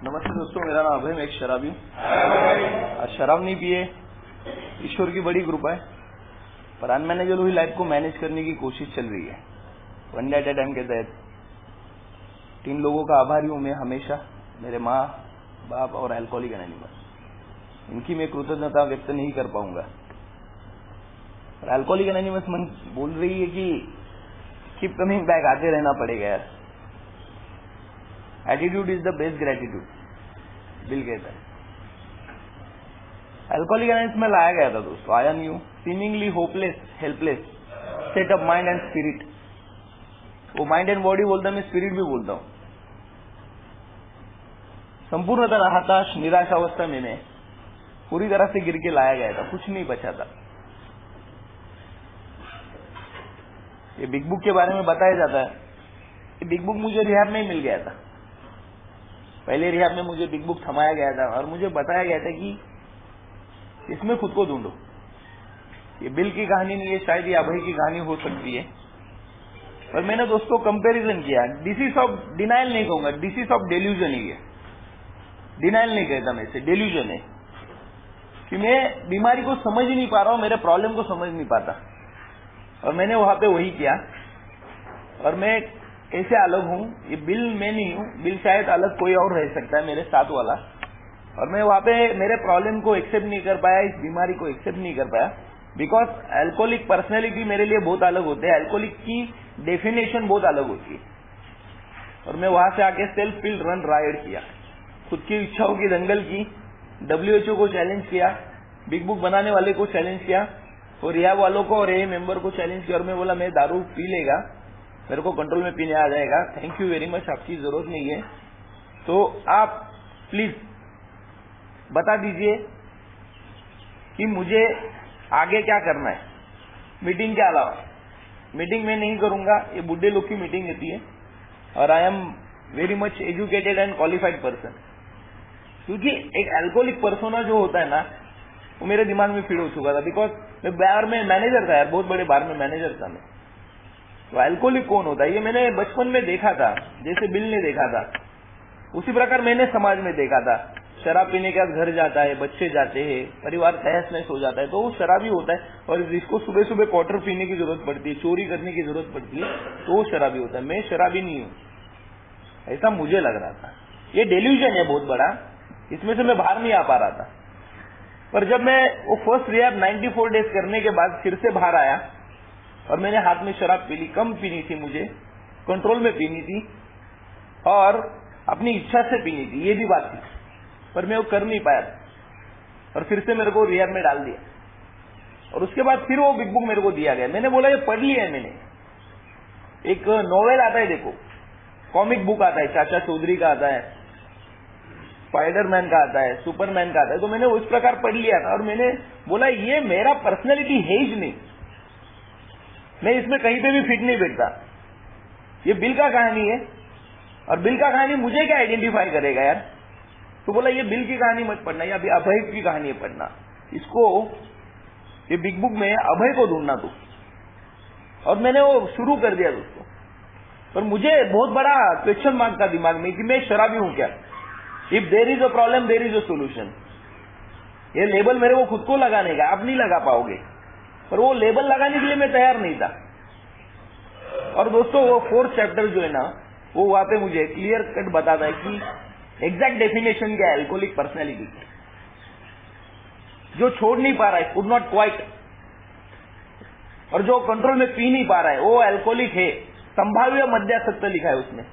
नमस्ते दोस्तों, मेरा नाम अभय, मैं एक शराबी हूँ। आज शराब नहीं पिए, ईश्वर की बड़ी कृपा है। पर अनमैनेजेबल हुई लाइफ को मैनेज करने की कोशिश चल रही है, one day at A time के तहत। 3 लोगों का आभारी हूँ मैं हमेशा, मेरे माँ बाप और अल्कोहलिक एनोनिमस। इनकी मैं कृतज्ञता व्यक्त नहीं कर पाऊंगा। अल्कोहलिक एनोनिमस मन बोल रही है कि कीप कमिंग बैक, आते रहना पड़ेगा यार। Attitude is the best gratitude, bill कहता है। अल्कोहलिक एनोनिमस में लाया गया था दोस्तों, आया नहीं हूं। Seemingly hopeless, helpless, set up mind and spirit. वो माइंड एंड बॉडी बोलता है, मैं स्पिरिट भी बोलता हूं। संपूर्णतः हताश, निराशावस्था में मैं पूरी तरह से गिर के लाया गया था, कुछ नहीं बचा था। ये बिग बुक के बारे में बताया जाता है। ये बिग बुक मुझे रिहाब में ही मिल गया था। पहले रिहाब में मुझे बिग बुक थमाया गया था और मुझे बताया गया था कि इसमें खुद को ढूंढो। ये बिल की कहानी नहीं है, शायद ये अभय की कहानी हो सकती है। पर मैंने दोस्तों कंपैरिजन किया। डिसीज ऑफ डिनाइल नहीं कहूंगा, डिसीज ऑफ डेल्यूजन ही है। डिनाइल नहीं कहता मैं इसे, डेल्यूजन है कि मैं बीमारी को समझ ही नहीं पा रहा हूं, मेरे प्रॉब्लम को समझ नहीं पाता। और मैंने वहां पे वही किया। और मैं कैसे अलग हूं, ये बिल मैं नहीं हूं, बिल शायद अलग कोई और रह सकता है मेरे साथ वाला। और मैं वहां पे मेरे प्रॉब्लम को एक्सेप्ट नहीं कर पाया, इस बीमारी को एक्सेप्ट नहीं कर पाया। बिकॉज अल्कोहलिक पर्सनैलिटी मेरे लिए बहुत अलग होते हैं, अल्कोहलिक की डेफिनेशन बहुत अलग होती है। और मैं वहां से आके सेल्फ फील्ड रन राइड किया, खुद की इच्छाओं की दंगल की, WHO को चैलेंज किया, बिग बुक बनाने वाले को चैलेंज किया, और रिहाब वालों को और ए मेंबर को चैलेंज किया। और मैं बोला मैं दारू पी लेगा, मेरे को कंट्रोल में पीने आ जाएगा, थैंक यू वेरी मच, आपकी जरूरत नहीं है। तो आप प्लीज बता दीजिए कि मुझे आगे क्या करना है मीटिंग के अलावा। मीटिंग मैं नहीं करूंगा, ये बुढ़े लोग की मीटिंग होती है। और I am very much educated and qualified person. क्योंकि एक अल्कोहलिक पर्सोना जो होता है ना, वो मेरे दिमाग में फिट हो चुका था। बिकॉज मैं बार में मैनेजर था यार, बहुत बड़े बार में मैनेजर था मैं। तो अल्कोहलिक कौन होता है ये मैंने बचपन में देखा था, जैसे बिल ने देखा था उसी प्रकार मैंने समाज में देखा था। शराब पीने के बाद घर जाता है, बच्चे जाते हैं, परिवार तहस नहस हो जाता है, तो वो शराबी होता है। और जिसको सुबह सुबह क्वार्टर पीने की जरूरत पड़ती है, चोरी करने की जरूरत पड़ती है, तो वो शराबी होता है। मैं शराबी नहीं हूं, ऐसा मुझे लग रहा था। ये डेल्यूजन है बहुत बड़ा, इसमें से मैं बाहर नहीं आ पा रहा था। पर जब मैं वो फर्स्ट रिहैब 94 डेज करने के बाद फिर से बाहर आया और मैंने हाथ में शराब पी ली, कम पीनी थी मुझे, कंट्रोल में पीनी थी और अपनी इच्छा से पीनी थी, ये भी बात थी। पर मैं वो कर नहीं पाया और फिर से मेरे को रिहैब में डाल दिया। और उसके बाद फिर वो बिग बुक मेरे को दिया गया। मैंने बोला ये पढ़ लिया है मैंने। एक नॉवेल आता है, देखो कॉमिक बुक आता है, चाचा चौधरी का आता है, स्पाइडरमैन का आता है, सुपरमैन का आता है। तो मैंने उस प्रकार पढ़ लिया था और मैंने बोला ये मेरा पर्सनैलिटी है ही नहीं, मैं इसमें कहीं पे भी फिट नहीं बैठता। ये बिल का कहानी है और बिल का कहानी मुझे क्या आइडेंटिफाई करेगा यार। तो बोला ये बिल की कहानी मत पढ़ना, ये अभी अभय की कहानी है पढ़ना। इसको ये बिग बुक में अभय को ढूंढना तू। और मैंने वो शुरू कर दिया दोस्तों। पर मुझे बहुत बड़ा क्वेश्चन मार्क था दिमाग में कि मैं शराबी हूं क्या। If there is a problem there is a solution. ये लेबल मेरे को खुद को लगाने का, आप नहीं लगा पाओगे। पर वो लेबल लगाने के लिए मैं तैयार नहीं था। और दोस्तों वो 4th चैप्टर जो है ना, वो वहां पे मुझे क्लियर कट बताता है कि एग्जैक्ट डेफिनेशन क्या है अल्कोहलिक पर्सनैलिटी की। जो छोड़ नहीं पा रहा है, कुड नॉट क्वाइट, और जो कंट्रोल में पी नहीं पा रहा है वो अल्कोहलिक है। संभाव्य मद्यासक्त लिखा है उसने,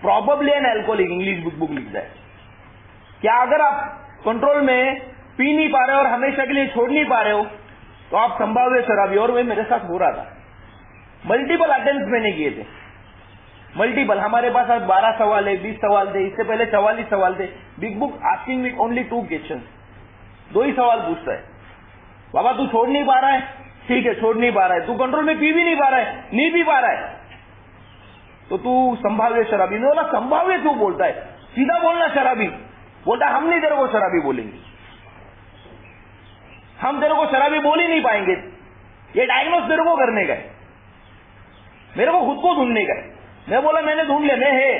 probably an alcoholic, English book लिखता है। क्या अगर आप कंट्रोल में पी नहीं पा रहे हो और हमेशा के लिए छोड़ नहीं पा रहे हो तो आप संभाव्य शराबी। और वही मेरे साथ हो रहा था। मल्टीपल अटेम्प्ट मैंने किए थे, मल्टीपल। हमारे पास आज 12 सवाल है, 20 सवाल थे, इससे पहले 44 सवाल थे। Big book asking me only 2 question, 2 ही सवाल पूछता है। बाबा तू छोड़ नहीं पा रहा है, ठीक है छोड़ नहीं पा रहा है। तू कंट्रोल में पी भी नहीं पा रहा है, नहीं पी पा रहा है, तो तू संभाव्य शराबी। नहीं बोला संभाव्य क्यों बोलता है, सीधा बोलना शराबी। बोलता हम नहीं तेरे को शराबी बोलेंगे, हम तेरे को शराबी बोल ही नहीं पाएंगे। ये डायग्नोस तेरे को करने का है, मेरे को खुद को ढूंढने का है। मैं बोला मैंने ढूंढ लिया, मैं है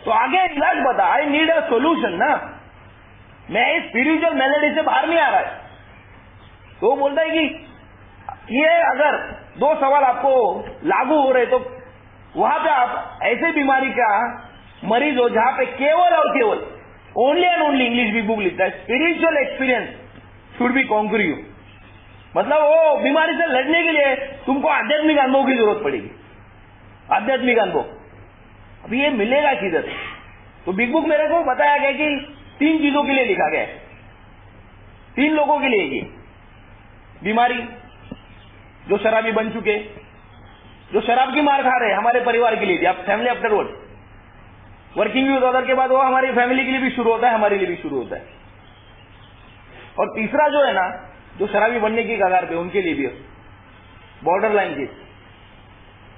तो आगे इलाज बता, आई नीड अ सोल्यूशन ना, मैं इस स्पिरिचुअल मेलेडी से बाहर नहीं आ रहा है। तो वो बोलता है कि ये अगर 2 सवाल आपको लागू हो रहे तो वहां पे आप ऐसे बीमारी का मरीज हो जहां पे केवल और केवल only and only English big book लिखता है, spiritual experience should be conquer you. मतलब वो बीमारी से लड़ने के लिए तुमको आध्यात्मिक अनुभव की जरूरत पड़ेगी, आध्यात्मिक अनुभव। अभी ये मिलेगा किधर? तो बिग बुक मेरे को बताया गया कि 3 चीजों के लिए लिखा गया है, 3 लोगों के लिए ये बीमारी, जो शराबी बन चुके, जो शराब की मार खा रहे, हमारे परिवार के लिए भी, आप family afterward working with other के बाद वो हमारी फैमिली के लिए भी शुरू होता है, हमारे लिए भी शुरू होता है। और तीसरा जो है ना, जो शराबी बनने की कगार पे, उनके लिए भी बॉर्डर लाइन केस,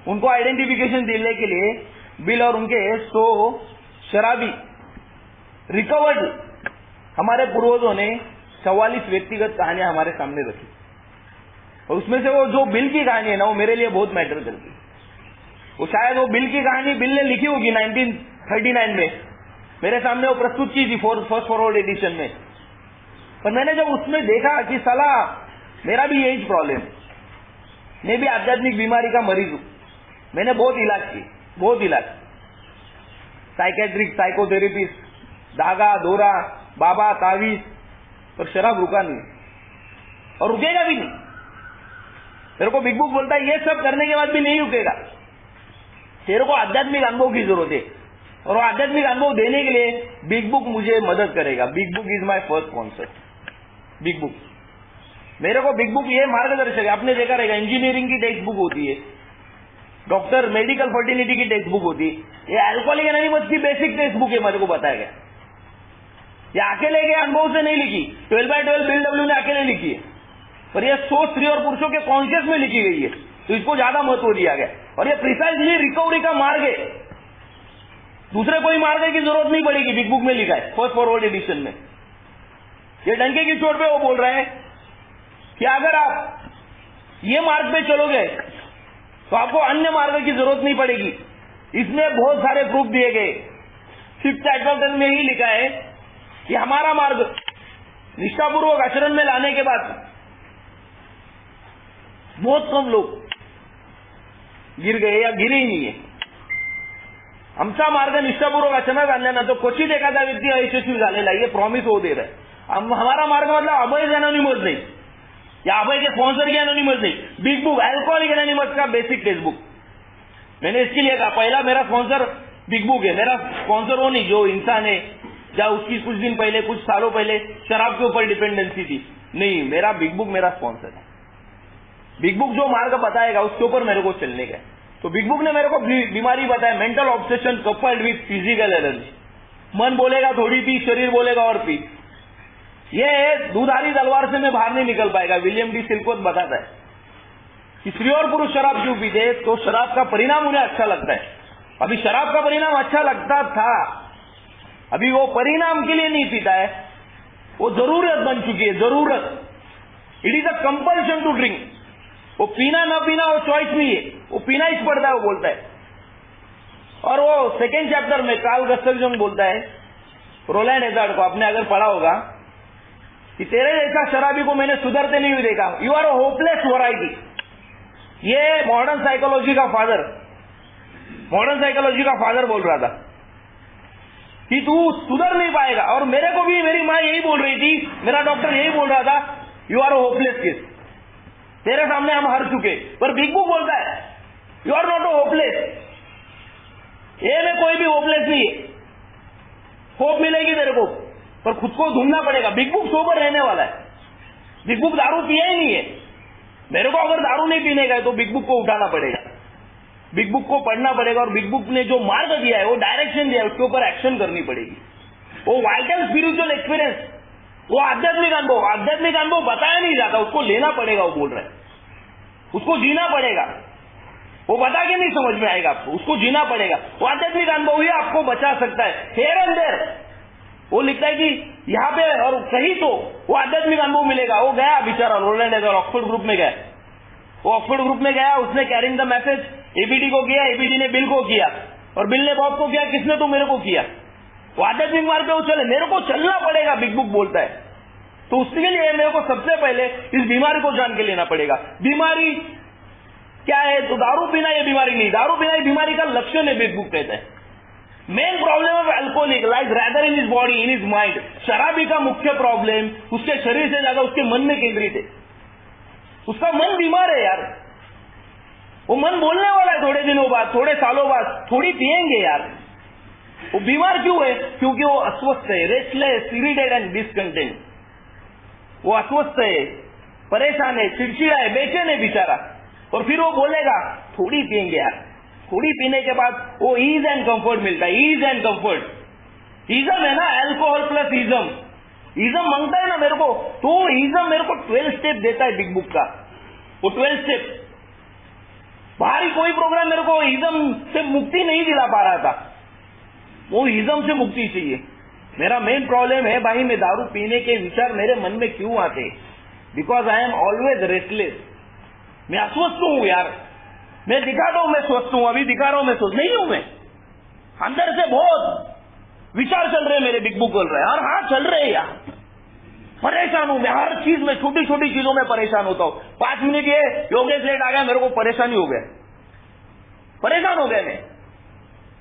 उनको आइडेंटिफिकेशन देने के लिए बिल और उनके 100 शराबी रिकवर्ड हमारे पूर्वजों ने 44 व्यक्तिगत कहानियां हमारे सामने रखी। और उसमें से वो जो बिल की कहानी है ना, वो मेरे लिए बहुत मैटर करती है। वो शायद वो बिल की कहानी बिल ने लिखी होगी 1939 में, मेरे सामने वो प्रस्तुत की थी फर्स्ट फॉरवर्ड एडिशन में। पर मैंने जब उसमें देखा कि साला मेरा भी यही प्रॉब्लम, मैं भी आध्यात्मिक बीमारी का मरीज हूं, मैंने बहुत इलाज की, बहुत इलाज, साइकेट्रिक, साइकोथेरेपिस्ट, धागा, दोरा, बाबा, तावीज, पर शराब रुका नहीं और रुकेगा भी नहीं। तेरे को बिग बुक बोलता है ये सब करने के बाद भी नहीं रुकेगा, तेरे को आध्यात्मिक अनुभव की जरूरत है, और वो आध्यात्मिक अनुभव देने के लिए बिग बुक मुझे मदद करेगा। Big book is my first sponsor. Big book मेरे को, बिग बुक ये मार्गदर्शक है। आपने देखा रहेगा इंजीनियरिंग की टेक्स्ट बुक होती है, डॉक्टर मेडिकल फर्टिलिटी की टेक्स्ट बुक होती है, ये अल्कोहलिक एनोनिमस की बेसिक टेक्स्ट बुक है, मेरे को बताया गया। ये अकेले के अनुभव से नहीं लिखी, 12x12 बिल डब्ल्यू ने अकेले लिखी है, पर ये 100 स्त्री और पुरुषों के कॉन्शियस में लिखी गई है, तो इसको ज्यादा महत्व दिया गया। और ये प्रिसाइजली रिकवरी का मार्ग है, दूसरे कोई मार्ग की जरूरत नहीं पड़ेगी, बिग बुक में लिखा है फर्स्ट फॉरवर्ड एडिशन में। ये डंके की चोट पे वो बोल रहे हैं कि अगर आप ये मार्ग पे चलोगे तो आपको अन्य मार्ग की जरूरत नहीं पड़ेगी। इसमें बहुत सारे प्रूफ दिए गए। 6th चैप्टर में ही लिखा है कि हमारा मार्ग निष्ठापूर्वक आचरण में लाने के बाद बहुत कम लोग गिर गए या गिरे ही नहीं है। आमचा मार्ग निष्ठापूर्वक आचरणात आणल्यानंतर क्वचित एखादा व्यक्ती अयशस्वी झालेला, ये प्रॉमिस हो दे रहा है। हमारा मार्ग मतलब अभय एनोनिमस नहीं, या अभय के स्पॉन्सर की एनोनिमस नहीं, बिग बुक अल्कोहलिक एनोनिमस का बेसिक टेक्स्ट बुक। मैंने इसके लिए कहा पहला मेरा स्पॉन्सर बिग बुक है, मेरा स्पॉन्सर वो नहीं जो इंसान है या उसकी कुछ दिन पहले, कुछ सालों पहले शराब के ऊपर डिपेंडेंसी थी, नहीं, मेरा बिग बुक मेरा स्पॉन्सर है। बिग बुक जो मार्ग बताएगा उसके ऊपर मेरे को चलने का है। तो बिग बुक ने मेरे को बीमारी बताया, mental obsession coupled with physical allergy. मन बोलेगा थोड़ी पी, शरीर बोलेगा और पी। ये दूधारी तलवार से मैं बाहर नहीं निकल पाएगा। विलियम डी सिल्कोत बताता है कि स्त्री और पुरुष शराब क्यों पीते, तो शराब का परिणाम उन्हें अच्छा लगता है। अभी शराब का परिणाम अच्छा लगता था, अभी वो परिणाम के लिए नहीं पीता है, वो जरूरत बन चुकी है, जरूरत। It is a compulsion to drink. वो पीना ना पीना वो चॉइस नहीं है, वो पीना ही पड़ता है, वो बोलता है। और वो 2nd चैप्टर में कार्ल गस्टव जंग बोलता है रोलैंड हेजार्ड को, आपने अगर पढ़ा होगा, कि तेरे जैसा शराबी को मैंने सुधरते नहीं हुए देखा, you are a hopeless variety. ये मॉडर्न साइकोलॉजी का फादर बोल रहा था कि तू सुधर नहीं पाएगा। और मेरे को भी मेरी माँ यही बोल रही थी, मेरा डॉक्टर यही बोल रहा था, you are a hopeless case, तेरे सामने हम हार चुके। पर बिग बुक बोलता है you are not a hopeless, ये में कोई भी होपलेस नहीं है, होप मिलेगी तेरे को, पर खुद को ढूंढना पड़ेगा। बिग बुक सोबर रहने वाला है, बिग बुक दारू पिया ही नहीं है। मेरे को अगर दारू नहीं पीने का है तो बिग बुक को उठाना पड़ेगा, बिग बुक को पढ़ना पड़ेगा, और बिग बुक ने जो मार्ग दिया है, वो डायरेक्शन दिया है, उसके ऊपर एक्शन करनी पड़ेगी। वो वाइटल स्पिरिचुअल एक्सपीरियंस, वो आध्यात्मिक अनुभव बताया नहीं जाता, उसको लेना पड़ेगा। वो बोल रहा है उसको जीना पड़ेगा, वो बता के नहीं समझ में आएगा आपको, उसको जीना पड़ेगा। वो आध्यात्मिक अनुभव ही आपको बचा सकता है। हेयर एंड देयर वो लिखता है कि यहाँ पे और कहीं तो वो आध्यात्मिक अनुभव मिलेगा। वो गया बेचारा रोलैंड हेजार्ड, ऑक्सफोर्ड ग्रुप में गया, वो ऑक्सफोर्ड ग्रुप में गया, उसने कैरिंग द मैसेज एबीडी को किया, एबीडी ने बिल को किया, और बिल ने बॉब को किया, किसने तो मेरे को किया। वो आध्यात्मिक मार्ग पे वो चले, मेरे को चलना पड़ेगा, बिग बुक बोलता है। तो उसके लिए मेरे को सबसे पहले इस बीमारी को जान के लेना पड़ेगा। बीमारी क्या है? तो दारू पीना ये बीमारी नहीं, दारू पीना ये बीमारी का लक्षण है, बिग बुक कहता है। Main problem of alcoholic lies rather in his body, in his mind. शराबी का मुख्य प्रॉब्लम उसके शरीर से ज्यादा उसके मन में केंद्रित है। उसका मन बीमार है यार। वो मन बोलने वाला है थोड़े दिनों बाद, थोड़े सालों बाद, थोड़ी पिएंगे यार। वो बीमार क्यों है? क्योंकि वो अस्वस्थ है, रेस्टलेस, इरिटेड एंड डिसकंटेंट। वो अस्वस्थ है, परेशान है, चिड़चिड़ा है, बेचैन है बेचारा। और फिर वो बोलेगा थोड़ी पिएंगे यार। थोड़ी पीने के बाद वो ईज एंड कंफर्ट मिलता है, ईज एंड कंफर्ट। ईजम है ना, अल्कोहल प्लस ईजम। ईजम मांगता है ना मेरे को, तो ईजम मेरे को 12 स्टेप देता है बिग बुक का। वो 12 स्टेप बाहरी कोई प्रोग्राम मेरे को ईजम से मुक्ति नहीं दिला पा रहा था। वो ईजम से मुक्ति चाहिए। मेरा मेन प्रॉब्लम है भाई, मैं दारू पीने के विचार मेरे मन में क्यों आते? Because I am always restless. मैं अस्वस्थ हूं यार। मैं दिखाता हूं मैं स्वस्थ हूं, अभी दिखा रहा हूं मैं स्वस्थ नहीं हूं। मैं अंदर से बहुत विचार चल रहे हैं मेरे, बिग बुक बोल रहे हैं। और हाँ चल रहे हैं यार, परेशान हूं मैं हर चीज में, छोटी छोटी चीजों में परेशान होता हूं। 5 मिनट ये योगेश लेट आ गया, मेरे को परेशानी हो गया, परेशान हो गया मैं।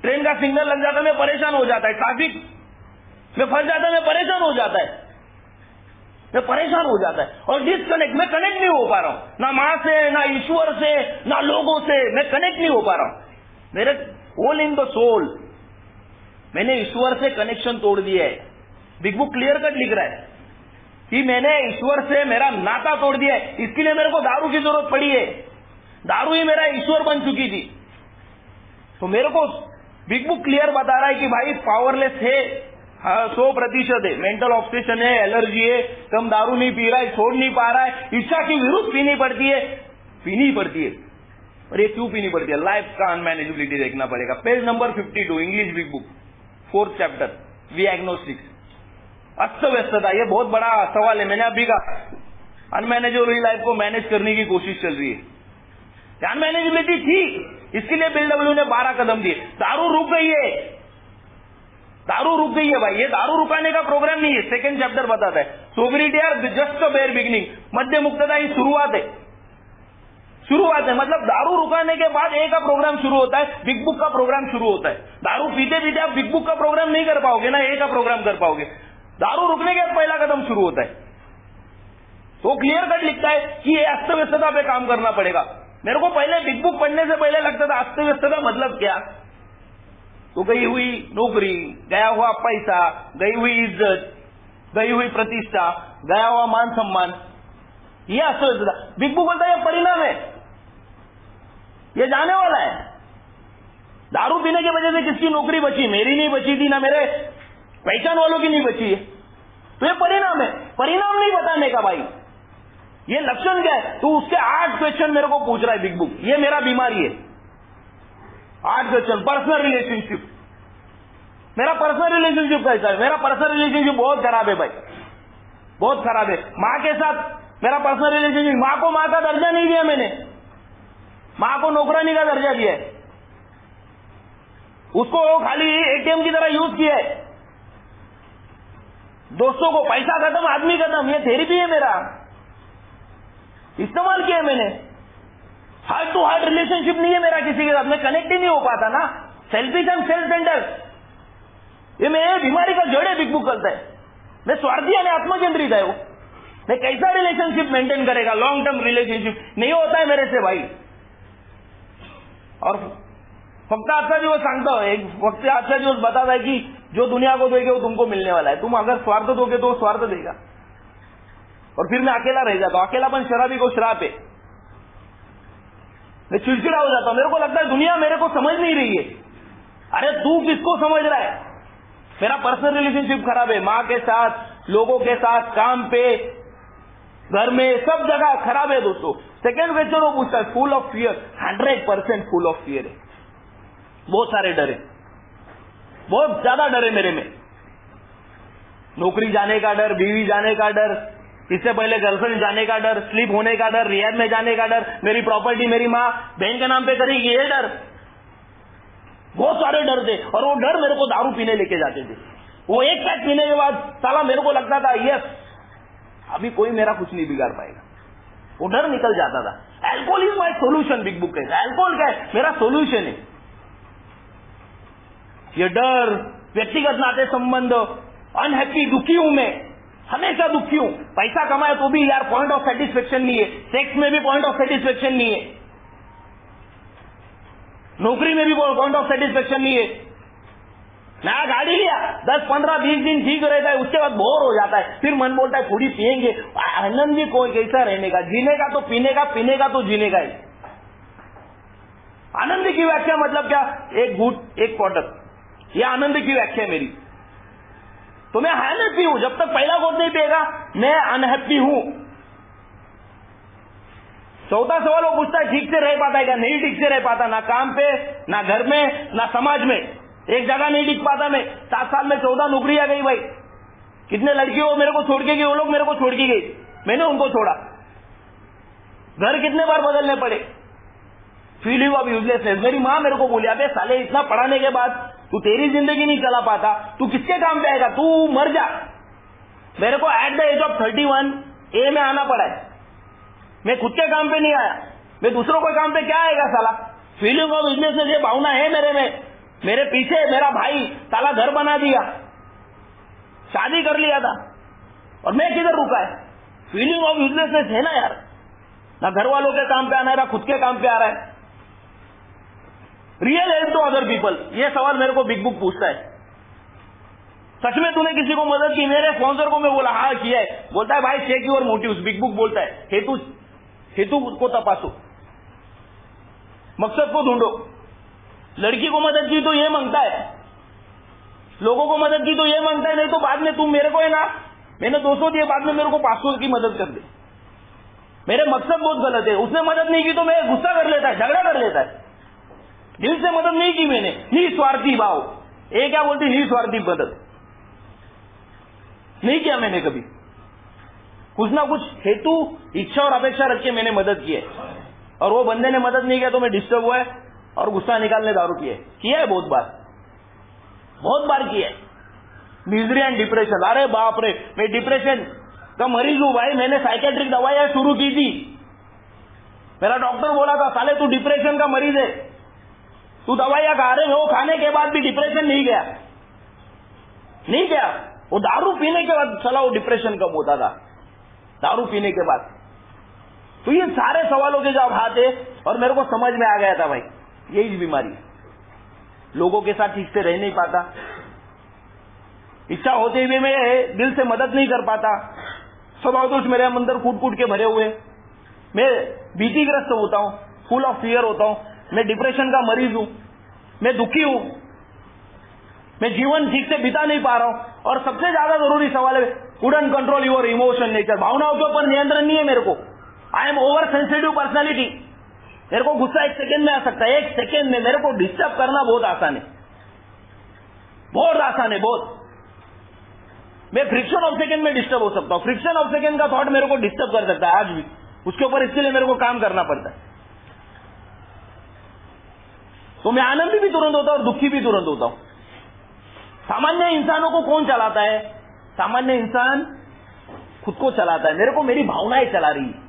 ट्रेन का सिग्नल लग जाता है, मैं परेशान हो जाता है। ट्रैफिक में फंस जाता है, मैं परेशान हो जाता है, मैं परेशान हो जाता है। और डिसकनेक्ट, मैं कनेक्ट नहीं हो पा रहा हूं, ना मां से, ना ईश्वर से, ना लोगों से, मैं कनेक्ट नहीं हो पा रहा हूं। मेरे होल इन द सोल, मैंने ईश्वर से कनेक्शन तोड़ दिया है। बिग बुक क्लियर कट लिख रहा है कि मैंने ईश्वर से मेरा नाता तोड़ दिया है। इसके लिए मेरे को दारू की जरूरत पड़ी है। दारू ही मेरा ईश्वर बन चुकी थी। तो मेरे को बिग बुक क्लियर बता रहा है कि भाई पावरलेस है, 100% है। मेंटल ऑब्सेशन है, एलर्जी है, कम दारू नहीं पी रहा है, छोड़ नहीं पा रहा है, इच्छा की विरुद्ध पीनी पड़ती है, पीनी पड़ती है। और ये क्यों पीनी पड़ती है? लाइफ का अनमैनेजेबिलिटी देखना पड़ेगा। Page number 52 English big book, 4th chapter, we agnostics. अस्त व्यस्तता, ये बहुत बड़ा सवाल है। मैंने अभी कहा अनमैनेजेबल लाइफ को मैनेज करने की कोशिश चल रही है। अनमैनेजेबिलिटी थी, इसके लिए बिल डब्ल्यू ने 12 कदम दिए। दारू रुक गई है, दारू रुक गई है भाई। ये दारू रुकाने का प्रोग्राम नहीं है। 2nd चैप्टर बताता है sobriety are just a bare beginning. मध्य मुक्तता ही शुरुआत है, शुरुआत है। मतलब दारू रुकाने के बाद ए का प्रोग्राम शुरू होता है, बिग बुक का प्रोग्राम शुरू होता है। दारू पीते पीते आप बिग बुक का प्रोग्राम नहीं कर पाओगे ना, ए का प्रोग्राम कर पाओगे। दारू रुकने के बाद पहला कदम शुरू होता है। तो क्लियर कट लिखता है कि ये अस्त व्यस्तता पे काम करना पड़ेगा। मेरे को पहले बिग बुक पढ़ने से पहले लगता था अस्त व्यस्तता मतलब क्या? तो गई हुई नौकरी, गया हुआ पैसा, गई हुई इज्जत, गई हुई प्रतिष्ठा, गया हुआ मान सम्मान, यह अस्त व्यस्तता। बिग बुक बोलता है यह परिणाम है, यह जाने वाला है। दारू पीने की वजह से किसकी नौकरी बची? मेरी नहीं बची थी, ना मेरे पहचान वालों की नहीं बची है। तो ये परिणाम है, परिणाम नहीं बताने का भाई। ये लक्षण क्या है? तो उसके 8 क्वेश्चन मेरे को पूछ रहा है बिग बुक। ये मेरा बीमारी है। 8 क्वेश्चन। पर्सनल रिलेशनशिप, मेरा पर्सनल रिलेशनशिप कैसा है? मेरा पर्सनल रिलेशनशिप बहुत खराब है भाई, बहुत खराब है। मां के साथ मेरा पर्सनल रिलेशनशिप, मां को मां का दर्जा नहीं दिया मैंने, मां को नौकरानी का दर्जा दिया है, उसको खाली एटीएम की तरह यूज किया है। दोस्तों को पैसा खत्म, आदमी खत्म। ये थेरेपी है मेरा, इस्तेमाल किया है मैंने। हार्ट टू हार्ट रिलेशनशिप नहीं है मेरा किसी के साथ, मैं कनेक्ट ही नहीं हो पाता ना। सेल्फिश एंड सेल्फ सेंटर, ये मेरे बीमारी का जड़ है। बिग बुक करता है मैं स्वार्थी यानी आत्मकेंद्रित है। वो मैं कैसा रिलेशनशिप मेंटेन करेगा? लॉन्ग टर्म रिलेशनशिप नहीं होता है मेरे से भाई। और फक्त आजचा दिवस सांगता हूं, एक वक्त आजचा दिवस बताता है कि जो दुनिया को दोगे वो तुमको मिलने वाला है। तुम अगर स्वार्थ दोगे तो स्वार्थ देगा, और फिर मैं अकेला रह जाता हूं। अकेलापन शराबी को श्राप है। मैं चिड़चिड़ा हो जाता हूं, मेरे को लगता है दुनिया मेरे को समझ नहीं रही है। अरे तू किसको समझ रहा है? मेरा पर्सनल रिलेशनशिप खराब है, मां के साथ, लोगों के साथ, काम पे, घर में, सब जगह खराब है दोस्तों। सेकेंड क्वेश्चन वो पूछता है full of fear. 100% full of fear है। बहुत सारे डर है, बहुत ज्यादा डर है मेरे में। नौकरी जाने का डर, बीवी जाने का डर, इससे पहले गर्लफ्रेंड जाने का डर, स्लीप होने का डर, रिहैब में जाने का डर, मेरी प्रॉपर्टी मेरी माँ बहन के नाम पे करेगी, ये डर। बहुत सारे डर थे, और वो डर मेरे को दारू पीने लेके जाते थे। वो एक पैक पीने के बाद साला मेरे को लगता था यस अभी कोई मेरा कुछ नहीं बिगाड़ पाएगा, वो डर निकल जाता था। Alcohol is my solution, big book कहता है। अल्कोहल क्या है? मेरा सोल्यूशन है। ये डर, व्यक्तिगत नाते संबंध, अनहैप्पी, दुखी हूं मैं, हमेशा दुखी हूं, पैसा कमाए तो भी यार पॉइंट ऑफ सेटिस्फेक्शन नहीं है, सेक्स में भी पॉइंट ऑफ सेटिस्फेक्शन नहीं है, नौकरी में भी पॉइंट ऑफ सेटिस्फेक्शन नहीं है, नया गाड़ी लिया 10, 15, 20 दिन ठीक रहता है, उसके बाद बोर हो जाता है, फिर मन बोलता है थोड़ी पिएंगे। आनंद भी कोई कैसा रहने का, जीने का तो पीने का, पीने का तो जीने का ही। आनंद की व्याख्या मतलब क्या? एक घूट, एक क्वार्टर, यह आनंद की व्याख्या है मेरी। तो मैं अनहैप्पी हूं, जब तक पहला घूट नहीं पिएगा मैं अनहैप्पी हूं। चौथा सवाल वो पूछता है ठीक से रह पाता है क्या? नहीं ठीक से रह पाता, ना काम पे, ना घर में, ना समाज में, एक जगह नहीं टिक पाता मैं। 7 साल में 14 नौकरियां गई भाई, कितने लड़कियों मेरे को छोड़ के गई, वो लोग मेरे को छोड़ के गई, मैंने उनको छोड़ा। घर कितने बार बदलने पड़े। फीलिंग ऑफ यूजलेसनेस, मेरी माँ मेरे को बोली अबे साले इतना पढ़ाने के बाद तू तेरी जिंदगी नहीं चला पाता, तू किसके काम पे आएगा, तू मर जा। मेरे को एट द एज ऑफ 31 ए में आना पड़ा है, मैं खुद के काम पे नहीं आया, मैं दूसरों के काम पे क्या आएगा साला। फीलिंग ऑफ यूजलेसनेस ये भावना है मेरे में। मेरे पीछे मेरा भाई साला घर बना दिया, शादी कर लिया था, और मैं किधर रुका है। फीलिंग ऑफ यूजलेसनेस है ना यार, ना घर वालों के काम पे आना है, ना खुद के काम पे आ रहा है। Real help to other people, ये सवाल मेरे को बिग बुक पूछता है। सच में तूने किसी को मदद की? मेरे स्पॉन्सर को मैं बोला हाँ किया है। बोलता है भाई check your motives, big book बोलता है हेतु को तपासो, मकसद को ढूंढो। लड़की को मदद की तो ये मांगता है, लोगों को मदद की तो ये मांगता है, नहीं तो बाद में तुम मेरे को है ना, मैंने 200 दिए, बाद में मेरे को 500 की मदद कर दे। मेरे मकसद बहुत गलत है। उसने मदद नहीं की तो मैं गुस्सा कर लेता है, झगड़ा कर लेता है। दिल से मदद नहीं की मैंने, निस्वार्थी भाव, ये क्या बोलती, निस्वार्थी मदद नहीं किया मैंने कभी। कुछ ना कुछ हेतु, इच्छा और अपेक्षा रख के मैंने मदद की है, और वो बंदे ने मदद नहीं किया तो मैं डिस्टर्ब हुआ है और गुस्सा निकालने दारू किया है बहुत बार किया है। मिजरी एंड डिप्रेशन, अरे बाप रे, मैं डिप्रेशन का मरीज हूं भाई। मैंने साइकेट्रिक दवाइयां शुरू की थी, मेरा डॉक्टर बोला था साले तू डिप्रेशन का मरीज है, तू दवाइयां खा रहे हो। खाने के बाद भी डिप्रेशन नहीं गया। वो दारू पीने के बाद चला वो डिप्रेशन कब होता था, दारू पीने के बाद। तो ये सारे सवालों के जवाब आते, और मेरे को समझ में आ गया था भाई यही बीमारी है। लोगों के साथ ठीक से रह नहीं पाता, इच्छा होते हुए मैं दिल से मदद नहीं कर पाता, स्वभाव दोष मेरे अंदर कूट के भरे हुए, मैं भीतिग्रस्त होता हूं, फुल ऑफ फियर होता हूं, मैं डिप्रेशन का मरीज हूं, मैं दुखी हूं, मैं जीवन ठीक से बिता नहीं पा रहा हूं। और सबसे ज्यादा जरूरी सवाल है, couldn't control your emotion nature, भावनाओं के ऊपर नियंत्रण नहीं है मेरे को। I am over sensitive personality, मेरे को गुस्सा 1 सेकेंड में आ सकता है, 1 सेकेंड में। मेरे को डिस्टर्ब करना बहुत आसान है, बहुत। मैं फ्रिक्शन ऑफ सेकेंड में डिस्टर्ब हो सकता हूं, फ्रिक्शन ऑफ सेकेंड का थॉट मेरे को डिस्टर्ब कर सकता है आज भी, उसके ऊपर इसके लिए मेरे को काम करना पड़ता है। तो मैं आनंदी भी तुरंत होता हूं और दुखी भी तुरंत होता हूं। सामान्य इंसानों को कौन चलाता है? सामान्य इंसान खुद को चलाता है, मेरे को मेरी भावनाएं चला रही है।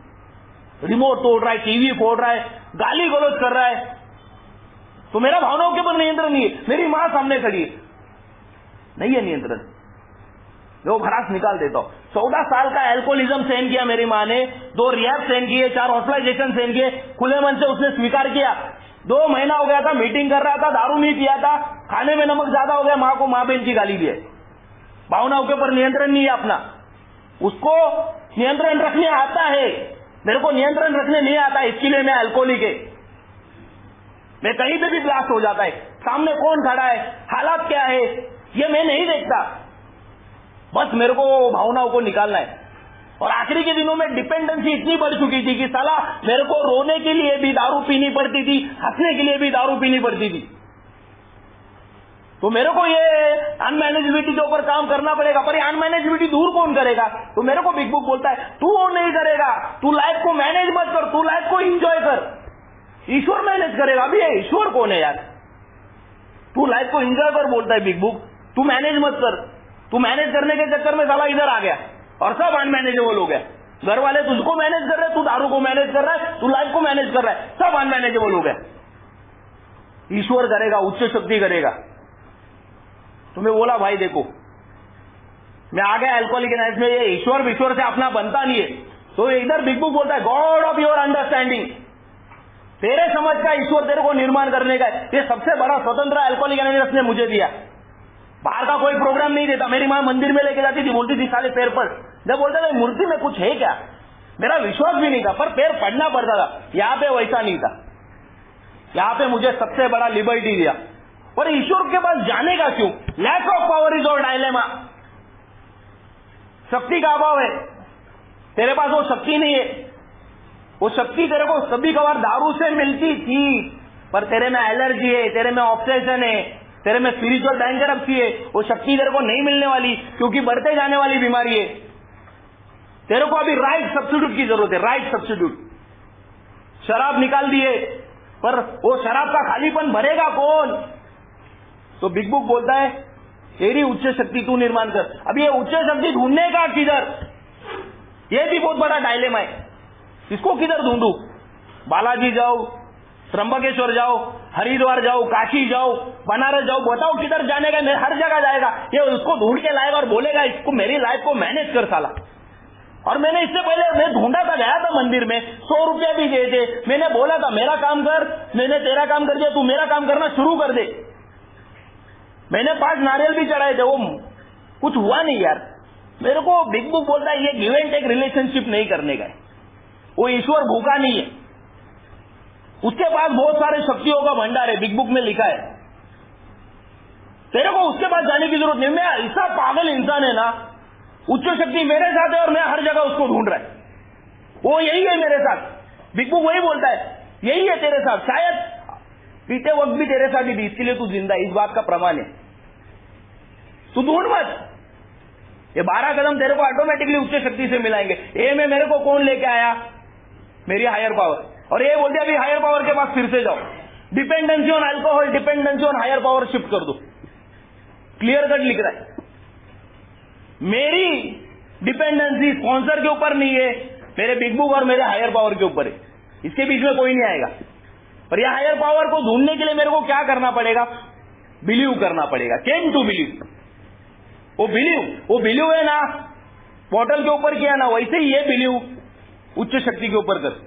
रिमोट तोड़ रहा है, टीवी फोड़ रहा है, गाली गलौज कर रहा है, तो मेरा भावनाओं के ऊपर नियंत्रण नहीं है। मेरी मां सामने खड़ी है, नहीं है नियंत्रण, मैं वो भड़ास निकाल देता हूं। 14 साल का एल्कोहलिज्म सहन किया मेरी मां ने, 2 रिहैब सहन किए, 4 हॉस्पिटलाइजेशन सहन किए, खुले मन से उसने स्वीकार किया। 2 महीना हो गया था, मीटिंग कर रहा था, दारू नहीं पिया था, खाने में नमक ज्यादा हो गया, मां को मां बहन की गाली दी है। भावनाओं के ऊपर नियंत्रण नहीं है अपना, उसको नियंत्रण रखने आता है, मेरे को नियंत्रण रखने नहीं आता, इसके लिए मैं अल्कोहलिक है। मैं कहीं पे भी ब्लास्ट हो जाता है, सामने कौन खड़ा है, हालात क्या है, ये मैं नहीं देखता, बस मेरे को भावनाओं को निकालना है। और आखिरी के दिनों में डिपेंडेंसी इतनी बढ़ चुकी थी कि साला मेरे को रोने के लिए भी दारू पीनी पड़ती थी, हंसने के लिए भी दारू पीनी पड़ती थी। तो मेरे को ये अनमैनेजेबिलिटी के ऊपर काम करना पड़ेगा। पर ये अनमैनेजेबिलिटी दूर कौन करेगा? तो मेरे को बिग बुक बोलता है तू वो नहीं करेगा, तू लाइफ को मैनेज मत कर, तू लाइफ को एंजॉय कर, ईश्वर मैनेज करेगा। अभी ईश्वर कौन है यार? तू लाइफ को एंजॉय कर बोलता है बिग बुक, तू मैनेज मत कर। तू मैनेज करने के चक्कर में साला इधर आ गया और सब अनमैनेजेबल हो गया। घर वाले तुझको मैनेज कर रहे हैं, तू दारू को मैनेज कर रहा है, तू लाइफ को मैनेज कर रहा है, सब अनमैनेजेबल हो गया। ईश्वर करेगा, उच्च शक्ति करेगा। तुम्हें बोला भाई देखो मैं आ गया अल्कोहलिक एनर्जी में, ये ईश्वर से अपना बनता नहीं है, तो इधर बिग बुक बोलता है गॉड ऑफ योर अंडरस्टैंडिंग, तेरे समझ का ईश्वर तेरे को निर्माण करने का है। ये सबसे बड़ा स्वतंत्र अल्कोहलिक एनर्जी ने मुझे दिया। बाहर का कोई प्रोग्राम नहीं देता। मेरी मां मंदिर में लेके जाती थी, बोलती थी साले पैर पर, जब बोलता था मूर्ति में कुछ है क्या, मेरा विश्वास भी नहीं था, पर पैर पड़ना पड़ता था। यहाँ पे वैसा नहीं था, यहाँ पे मुझे सबसे बड़ा लिबर्टी दिया। और ईश्वर के पास जाने का क्यों? लैक ऑफ पावर इज और डायलेमा, शक्ति का अभाव है। तेरे पास वो शक्ति नहीं है। वो शक्ति तेरे को कभी कभार दारू से मिलती थी, पर तेरे में एलर्जी है, तेरे में ऑब्सेशन है, तेरे में स्पिरिचुअल बैंकरप्सी है। वो शक्ति तेरे को नहीं मिलने वाली, क्योंकि बढ़ते जाने वाली बीमारी है। तेरे को अभी राइट सब्स्टिट्यूट की जरूरत है, राइट सब्स्टिट्यूट। शराब निकाल दिए, पर वो शराब का खालीपन भरेगा कौन? तो बिग बुक बोलता है तेरी उच्च शक्ति तू निर्माण कर। अब ये उच्च शक्ति ढूंढने का किधर, ये भी बहुत बड़ा डायलेमा है। इसको किधर ढूंढू? बालाजी जाओ, त्र्यंबकेश्वर जाओ, हरिद्वार जाओ, काशी जाओ, बनारस जाओ, बताओ किधर जाने का? हर जगह जाएगा, ये उसको ढूंढ के लाएगा और बोलेगा इसको मेरी लाइफ को मैनेज कर साला। और मैंने इससे पहले मैं ढूंढा था, गया था मंदिर में, 100 रुपया भी दे दे, मैंने बोला था मेरा काम कर, मैंने तेरा काम कर दिया, तू मेरा काम करना शुरू कर दे। मैंने 5 नारियल भी चढ़ाए थे, वो कुछ हुआ नहीं यार। मेरे को बिग बुक बोलता है ये गिव एंड टेक रिलेशनशिप नहीं करने का है। वो ईश्वर भूखा नहीं है, उसके पास बहुत सारे शक्तियों का भंडार है, बिग बुक में लिखा है। तेरे को उसके पास जाने की जरूरत नहीं। मैं ऐसा पागल इंसान है ना, उच्च शक्ति मेरे साथ है और मैं हर जगह उसको ढूंढ रहा है। वो यही है मेरे साथ, बिग बुक वही बोलता है यही है तेरे साथ। शायद पीते वक्त भी तेरे साथ ही थी, इसके लिए तू जिंदा है, इस बात का प्रमाण है। तू ढूंढ मत, ये 12 कदम तेरे को ऑटोमेटिकली उच्च शक्ति से मिलाएंगे। ए में मेरे को कौन लेके आया? मेरी हायर पावर। और ये बोलते अभी हायर पावर के पास फिर से जाओ, dependency on alcohol, dependency on higher power shift कर दो। क्लियर कट लिख रहा है। मेरी डिपेंडेंसी स्पॉन्सर के ऊपर नहीं है, मेरे बिग बुक और मेरे हायर पावर के ऊपर है। इसके बीच में कोई नहीं आएगा। पर यह हायर पावर को ढूंढने के लिए मेरे को क्या करना पड़ेगा? बिलीव करना पड़ेगा। Came to believe. वो बिलीव है ना, बॉटल के ऊपर किया ना, वैसे ही ये बिलीव उच्च शक्ति के ऊपर कर।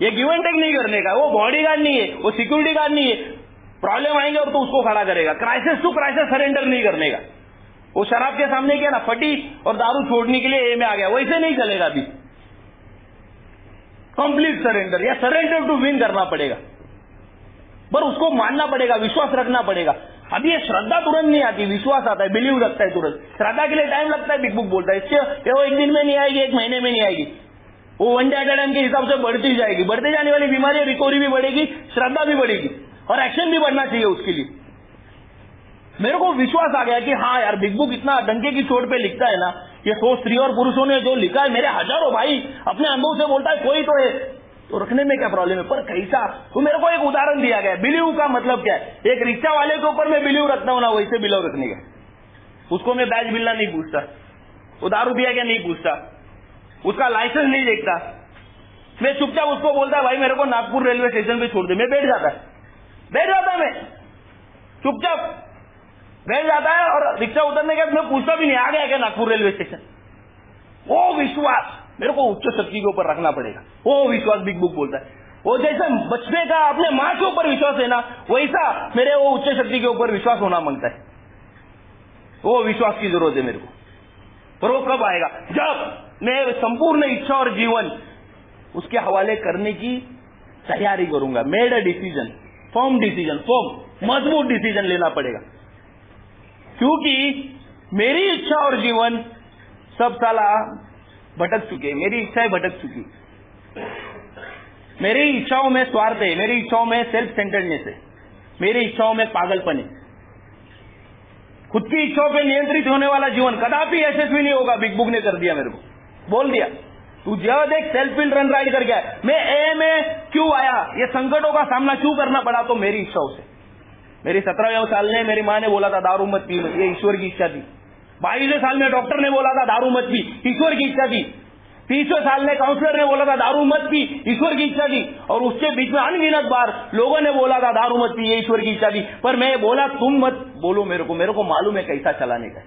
ये गिव एंड टेक नहीं करने का। वो बॉडी गार्ड नहीं है, वो सिक्योरिटी गार्ड नहीं है। प्रॉब्लम आएंगे और तो उसको खड़ा करेगा। क्राइसिस टू क्राइसिस सरेंडर नहीं करने का। वो शराब के सामने किया ना, फटी और दारू छोड़ने के लिए ए में आ गया, वैसे नहीं चलेगा। अभी कंप्लीट सरेंडर या सरेंडर टू विन करना पड़ेगा, पर उसको मानना पड़ेगा, विश्वास रखना पड़ेगा। अभी ये श्रद्धा तुरंत नहीं आती, विश्वास आता है, बिलीव रखता है तुरंत। श्रद्धा के लिए टाइम लगता है, बिग बुक बोलता है इससे वो 1 दिन में नहीं आएगी, 1 महीने में नहीं आएगी। वो वन डे एट टाइम के हिसाब से बढ़ती जाएगी। बढ़ते जाने वाली बीमारी, रिकवरी भी बढ़ेगी, श्रद्धा भी बढ़ेगी और एक्शन भी बढ़ना चाहिए उसके लिए। मेरे को विश्वास आ गया कि हाँ यार, बिग बुक इतना डंके की चोट पे लिखता है ना, ये 100 स्त्री और पुरुषों ने जो लिखा है, मेरे हजारों भाई अपने अनुभव से बोलता है कोई तो है, तो रखने में क्या प्रॉब्लम है? पर कैसा? तो मेरे को एक उदाहरण दिया गया। बिलीव का मतलब क्या है? एक रिक्शा वाले के ऊपर मैं बिलीव रखता हूं ना, वैसे बिलीव रखने का। उसको मैं बैच मिलना नहीं पूछता, वो दारू पिया क्या नहीं पूछता, उसका लाइसेंस नहीं देखता। मैं चुपचाप उसको बोलता भाई मेरे को नागपुर रेलवे स्टेशन पे छोड़ दे, मैं बैठ जाता है, मैं चुपचाप बैठ जाता है। और रिक्शा उतरने के बाद मैं पूछता भी नहीं आ गया क्या नागपुर रेलवे स्टेशन। वो विश्वास मेरे को उच्च शक्ति के ऊपर रखना पड़ेगा। वो विश्वास बिग बुक बोलता है। वो जैसे बचने का अपने मां के ऊपर विश्वास है ना, वैसा मेरे वो उच्च शक्ति के ऊपर विश्वास होना मांगता है। वो विश्वास की जरूरत है मेरे को। पर वो कब आएगा? जब मैं संपूर्ण इच्छा और जीवन उसके हवाले करने की तैयारी करूंगा। Made a decision, firm decision, मजबूत डिसीजन लेना पड़ेगा। क्योंकि मेरी इच्छा और जीवन सब साला भटक चुके, मेरी इच्छाएं भटक चुकी। मेरी इच्छाओं में स्वार्थ है, मेरी इच्छाओं में सेल्फ सेंटर्डनेस है, मेरी इच्छाओं में पागलपन है। खुद की इच्छाओं पे नियंत्रित होने वाला जीवन कदापि यशस्वी नहीं होगा। बिग बुक ने कर दिया, मेरे को बोल दिया। तू जब देख सेल्फ फील्ड रन राइड करके आया। मैं ए में क्यों आया, ये संकटों का सामना क्यों करना पड़ा? तो मेरी इच्छाओं से। मेरी 17वें साल में मेरी माँ ने बोला था दारू मत पी, ये ईश्वर की इच्छा थी। 22वें साल में डॉक्टर ने बोला था दारू मत पी, ईश्वर की इच्छा थी। 30वें साल में काउंसलर ने बोला था दारू मत पी, ईश्वर की इच्छा थी। और उसके बीच में अनगिनत बार लोगों ने बोला था दारू मत पी, ये ईश्वर की इच्छा थी। पर मैं बोला तुम मत बोलो मेरे को मालूम है कैसा चलाने का,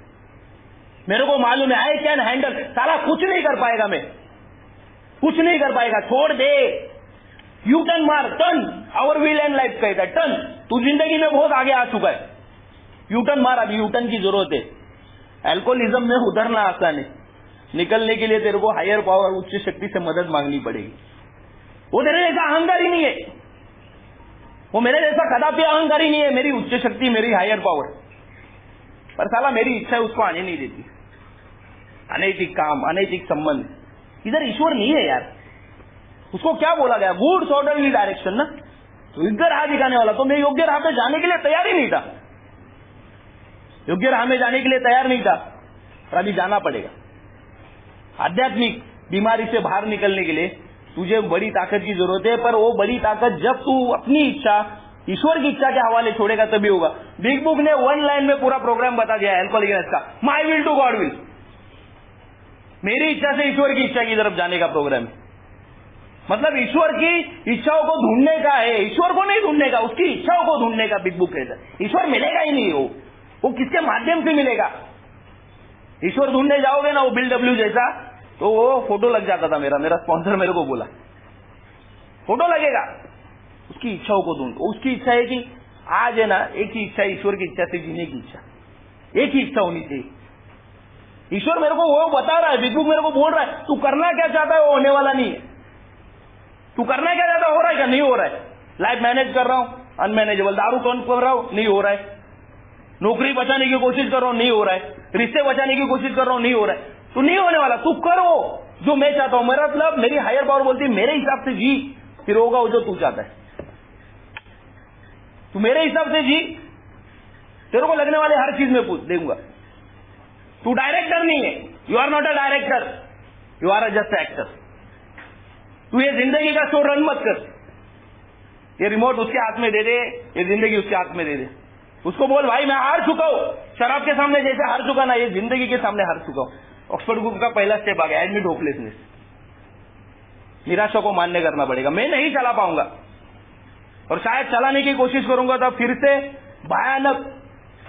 मेरे को मालूम है, आई कैन हैंडल। साला कुछ नहीं कर पाएगा, मैं कुछ नहीं कर पाएगा, छोड़ दे। यू टर्न मार, turn, our will and life कहता है, टर्न। तू जिंदगी में बहुत आगे आ चुका है, यू टर्न मार, अभी यू टर्न की जरूरत है। अल्कोहलिज्म में उतरना आसान है, निकलने के लिए तेरे को हायर पावर, उच्च शक्ति से मदद मांगनी पड़ेगी। वो तेरे जैसा अहंकार ही नहीं है, वो मेरे जैसा कदापि अहंकार ही नहीं है। मेरी उच्च शक्ति, मेरी हायर पावर, पर साला मेरी इच्छा उसको आने नहीं देती। अनैतिक काम, अनैतिक संबंध, इधर ईश्वर नहीं है यार। उसको क्या बोला गया, गुड ऑर्डरली डायरेक्शन ना, तो इधर राह दिखाने वाला। तो मैं योग्य राह पे जाने के लिए तैयार ही नहीं था, योग्य राह में जाने के लिए तैयार नहीं था, पर अभी जाना पड़ेगा। आध्यात्मिक बीमारी से बाहर निकलने के लिए तुझे बड़ी ताकत की जरूरत है, पर वो बड़ी ताकत जब तू अपनी इच्छा ईश्वर की इच्छा के हवाले छोड़ेगा तभी होगा। बिग बुक ने 1 लाइन में पूरा प्रोग्राम बता दिया है अल्कोहलिकनेस का, my will to God will. मेरी इच्छा से ईश्वर की इच्छा की तरफ जाने का प्रोग्राम है। मतलब ईश्वर की इच्छाओं को ढूंढने का है, ईश्वर को नहीं ढूंढने का, उसकी इच्छाओं को ढूंढने का बिग बुक कहता है। ईश्वर मिलेगा ही नहीं, वो किसके माध्यम से मिलेगा। ईश्वर ढूंढने जाओगे ना, वो बिल डब्ल्यू जैसा, तो वो फोटो लग जाता था मेरा स्पॉन्सर मेरे को बोला फोटो लगेगा। उसकी इच्छाओं को ढूंढ, उसकी इच्छा है कि आज है ना, एक ही इच्छा, ईश्वर की इच्छा से जीने की इच्छा, एक ही इच्छा होनी चाहिए। ईश्वर मेरे को वो बता रहा है, बिग बुक मेरे को बोल रहा है, तू करना क्या चाहता है वो होने वाला नहीं है। तू करना क्या चाहता है, हो रहा है क्या, नहीं हो रहा है। लाइफ मैनेज कर रहा हूं, अनमैनेजेबल। दारू कौन कर रहा हूं, नहीं हो रहा है। नौकरी बचाने की कोशिश कर रहा हूं, नहीं हो रहा है। रिश्ते बचाने की कोशिश कर रहा हूं, नहीं हो रहा है। तू नहीं होने वाला, तू करो जो मैं चाहता हूं। मेरा मतलब मेरी हायर पावर बोलती है मेरे हिसाब से जी, फिर होगा वो जो तू चाहता है। तू मेरे हिसाब से जी, तेरे को लगने वाले हर चीज में पूछ देऊंगा। तू डायरेक्टर नहीं है, you are not a director, you are a just actor. तू ये जिंदगी का शो रन मत कर, ये रिमोट उसके हाथ में दे दे, ये जिंदगी उसके हाथ में दे दे। उसको बोल भाई मैं हार चुका हूं, शराब के सामने जैसे हार चुका ना, ये जिंदगी के सामने हार चुका हूं। ऑक्सफोर्ड ग्रुप का पहला स्टेप आ गया, एडमिट होपलेसनेस। निराशा को मान्य करना पड़ेगा, मैं नहीं चला पाऊंगा, और शायद चलाने की कोशिश करूंगा तो फिर से भयानक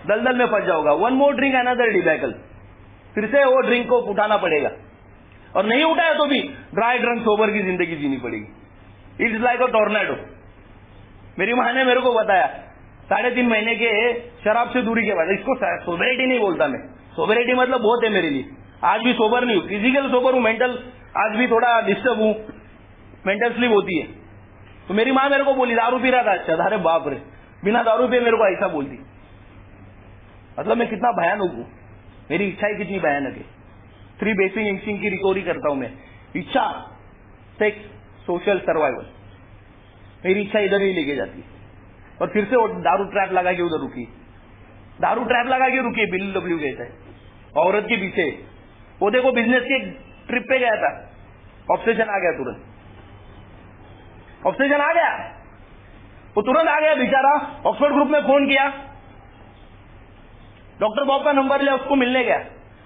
दलदल में फंस जाऊंगा। 1 मोर ड्रिंक अनदर डिबैकल, फिर से वो ड्रिंक को उठाना पड़ेगा, और नहीं उठाया तो भी ड्राई ड्रंक सोबर की जिंदगी जीनी पड़ेगी। It's like a tornado. मेरी माँ ने मेरे को बताया 3.5 महीने के शराब से दूरी के बाद, इसको सोबरिटी नहीं बोलता मैं, सोबरिटी मतलब बहुत है मेरे लिए। आज भी सोबर नहीं हूं, फिजिकल सोबर हूं, मेंटल आज भी थोड़ा डिस्टर्ब हूं, मेंटल स्लीप होती है। तो मेरी माँ मेरे को बोली दारू पी रहा था, अच्छा, अरे बाप रे, बिना दारू पिए मेरे को ऐसा बोलती। मतलब मैं कितना भयानक हूं, मेरी इच्छाएं कितनी भयानक है। 3 बेसिक इंस्टिंक्ट की रिकवरी करता हूं मैं, इच्छा, सेक्स, सोशल, सर्वाइवल। मेरी इच्छा इधर ही लेके जाती है, और फिर से वो दारू ट्रैप लगा के उधर रुकी, दारू ट्रैप लगा के रुकी। बिल डब्ल्यू कहता है औरत के पीछे। वो देखो बिजनेस के ट्रिप पे गया था, ऑब्सेशन आ गया, तुरंत ऑब्सेशन आ गया, वो तुरंत आ गया बेचारा। ऑक्सफोर्ड ग्रुप में फोन किया, डॉक्टर बॉब का नंबर लिया, उसको मिलने गया।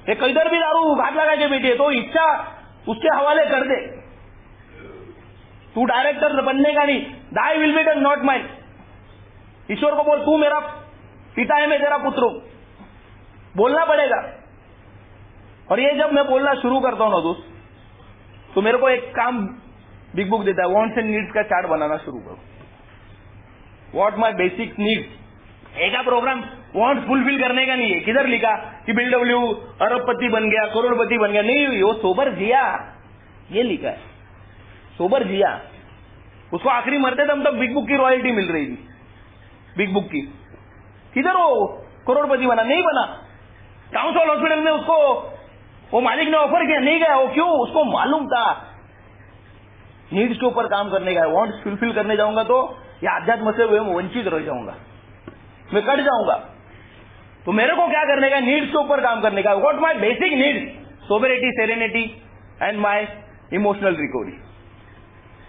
ये किधर भी दारू घाट लगा के बैठी है, तो इच्छा उसके हवाले कर दे। तू डायरेक्टर बनने का नहीं, thy will be done not mine. ईश्वर को बोल तू मेरा पिता है, मैं तेरा पुत्र हूं, बोलना पड़ेगा। और ये जब मैं बोलना शुरू करता हूं ना दोस्त, तो मेरे को एक काम बिग बुक देता है, वांट्स एंड नीड्स का चार्ट बनाना शुरू करो। What my basic needs. एक प्रोग्राम वांट फुलफिल करने का नहीं है। किधर लिखा कि बिल डब्ल्यू अरबपति बन गया, करोड़पति बन गया, नहीं, वो सोबर जिया, ये लिखा है, सोबर जिया। उसको आखिरी मरते दम तक बिग बुक की रॉयल्टी मिल रही थी, बिग बुक की। किधर वो करोड़पति बना, नहीं बना। काउंसिल हॉस्पिटल में उसको वो मालिक ने ऑफर किया, नहीं गया। वो क्यों, उसको मालूम था नीड्स के ऊपर काम करने का है। वांट्स फुलफिल करने जाऊंगा तो या अध्यात्म से वंचित रह जाऊंगा, मैं कट जाऊंगा। तो मेरे को क्या करने का, नीड्स के ऊपर काम करने का। What my basic needs, sobriety, serenity and my emotional recovery,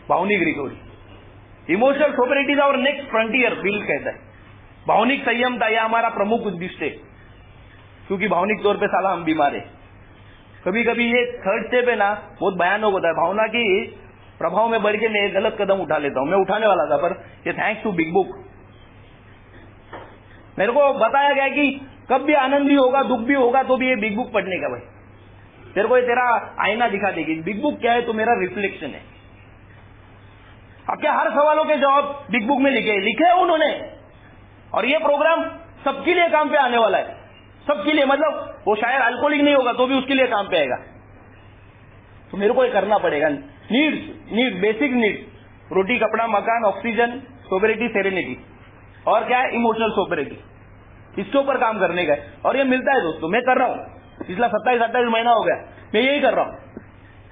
भावनिक recovery. Emotional sobriety is our next frontier, Bill कहता है। भावनिक संयमता यह हमारा प्रमुख उद्देश्य है, क्योंकि भावनिक तौर पे साला हम बीमार है। कभी कभी ये थर्ड स्टेप है ना, बहुत भयानक होता है। भावना की प्रभाव में बढ़ के मैं गलत कदम उठा लेता हूं। मैं उठाने वाला था, पर ये थैंक्स टू बिग बुक मेरे को बताया गया कि कब भी आनंद भी होगा, दुख भी होगा, तो भी ये बिग बुक पढ़ने का। भाई तेरे को ये तेरा आईना दिखा देगी। बिग बुक क्या है? तो मेरा रिफ्लेक्शन है। आपके हर सवालों के जवाब बिग बुक में लिखे उन्होंने। और ये प्रोग्राम सबके लिए काम पे आने वाला है, सबके लिए। मतलब वो शायद अल्कोहलिक नहीं होगा तो भी उसके लिए काम पे आएगा। तो मेरे को ये करना पड़ेगा। नीड बेसिक नीड, रोटी, कपड़ा, मकान, ऑक्सीजन, सोबरिटी, सेरेनिटी, और क्या है? इमोशनल सोबरिटी। इसके ऊपर काम करने का है, और ये मिलता है दोस्तों। मैं कर रहा हूं, पिछला 27-28 महीना हो गया मैं यही कर रहा हूं।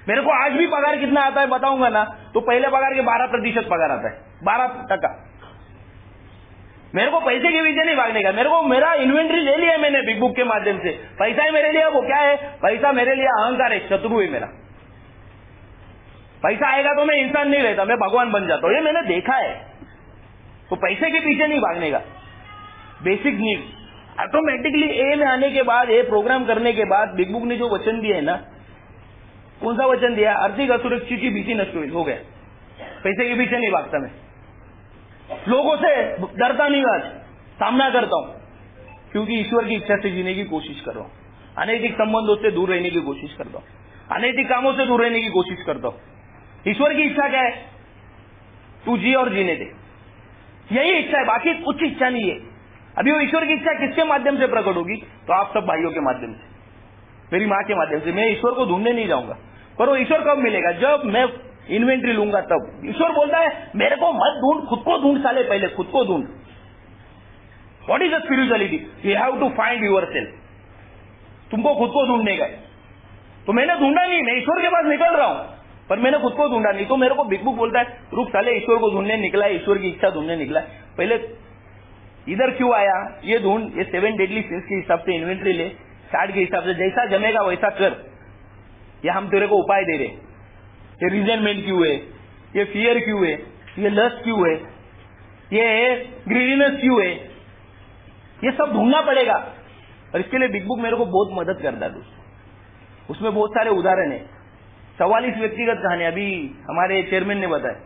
मेरे को आज भी पगार कितना आता है बताऊंगा ना, तो पहले पगार के 12% पगार आता है, 12%। मेरे को पैसे के पीछे नहीं भागने का। मेरे को मेरा इन्वेंट्री ले लिया मैंने बिग बुक के माध्यम से। पैसा है मेरे लिए, वो क्या है? पैसा मेरे लिए अहंकार है, शत्रु है मेरा। पैसा आएगा तो मैं इंसान नहीं रहता, मैं भगवान बन जाता हूं। ये मैंने देखा है। तो पैसे के पीछे नहीं भागने का। बेसिक नीड ऑटोमेटिकली ए में आने के बाद, ए प्रोग्राम करने के बाद बिग बुक ने जो वचन दिया है ना, कौन सा वचन दिया? आर्थिक असुरक्षित की भीति नष्ट हो गया। पैसे के पीछे नहीं भागता मैं, लोगों से डरता नहीं, आज सामना करता हूं, क्योंकि ईश्वर की इच्छा से जीने की कोशिश कर रहा हूं। अनैतिक संबंधों से दूर रहने की कोशिश करता हूं, अनैतिक कामों से दूर रहने की कोशिश करता हूं। ईश्वर की इच्छा क्या है? तू जी और जीने दे, यही इच्छा है, बाकी कुछ इच्छा नहीं है। अभी वो ईश्वर की इच्छा किसके माध्यम से प्रकट होगी? तो आप सब भाइयों के माध्यम से, मेरी मां के माध्यम से। मैं ईश्वर को ढूंढने नहीं जाऊंगा, पर वो ईश्वर कब मिलेगा? जब मैं इन्वेंट्री लूंगा तब। ईश्वर बोलता है मेरे को मत ढूंढ, खुद को ढूंढ साले, पहले खुद को ढूंढ। What is the spirituality? You have to find your self. तुमको खुद को ढूंढने का। तो मैंने ढूंढा नहीं, मैं ईश्वर के पास निकल रहा हूं, पर मैंने खुद को ढूंढा नहीं। तो मेरे को बिग बुक बोलता है रुक साले, ईश्वर को ढूंढने निकला है, ईश्वर की इच्छा ढूंढने निकला है। पहले इधर क्यों आया? ये ढूंढ, ये 7 डेडली सिंस के हिसाब से इन्वेंट्री ले, चार्ट के हिसाब से जैसा जमेगा वैसा कर। ये हम तेरे को उपाय दे रहे। ये रिजेंटमेंट क्यों है? ये फियर क्यों है? ये लस्ट क्यों है? ये ग्रीडीनेस क्यों है? ये सब ढूंढना पड़ेगा। और इसके लिए बिग बुक मेरे को बहुत मदद करता है दोस्तों। उसमें बहुत सारे उदाहरण है, 44 व्यक्तिगत कहानी। अभी हमारे चेयरमैन ने बताया,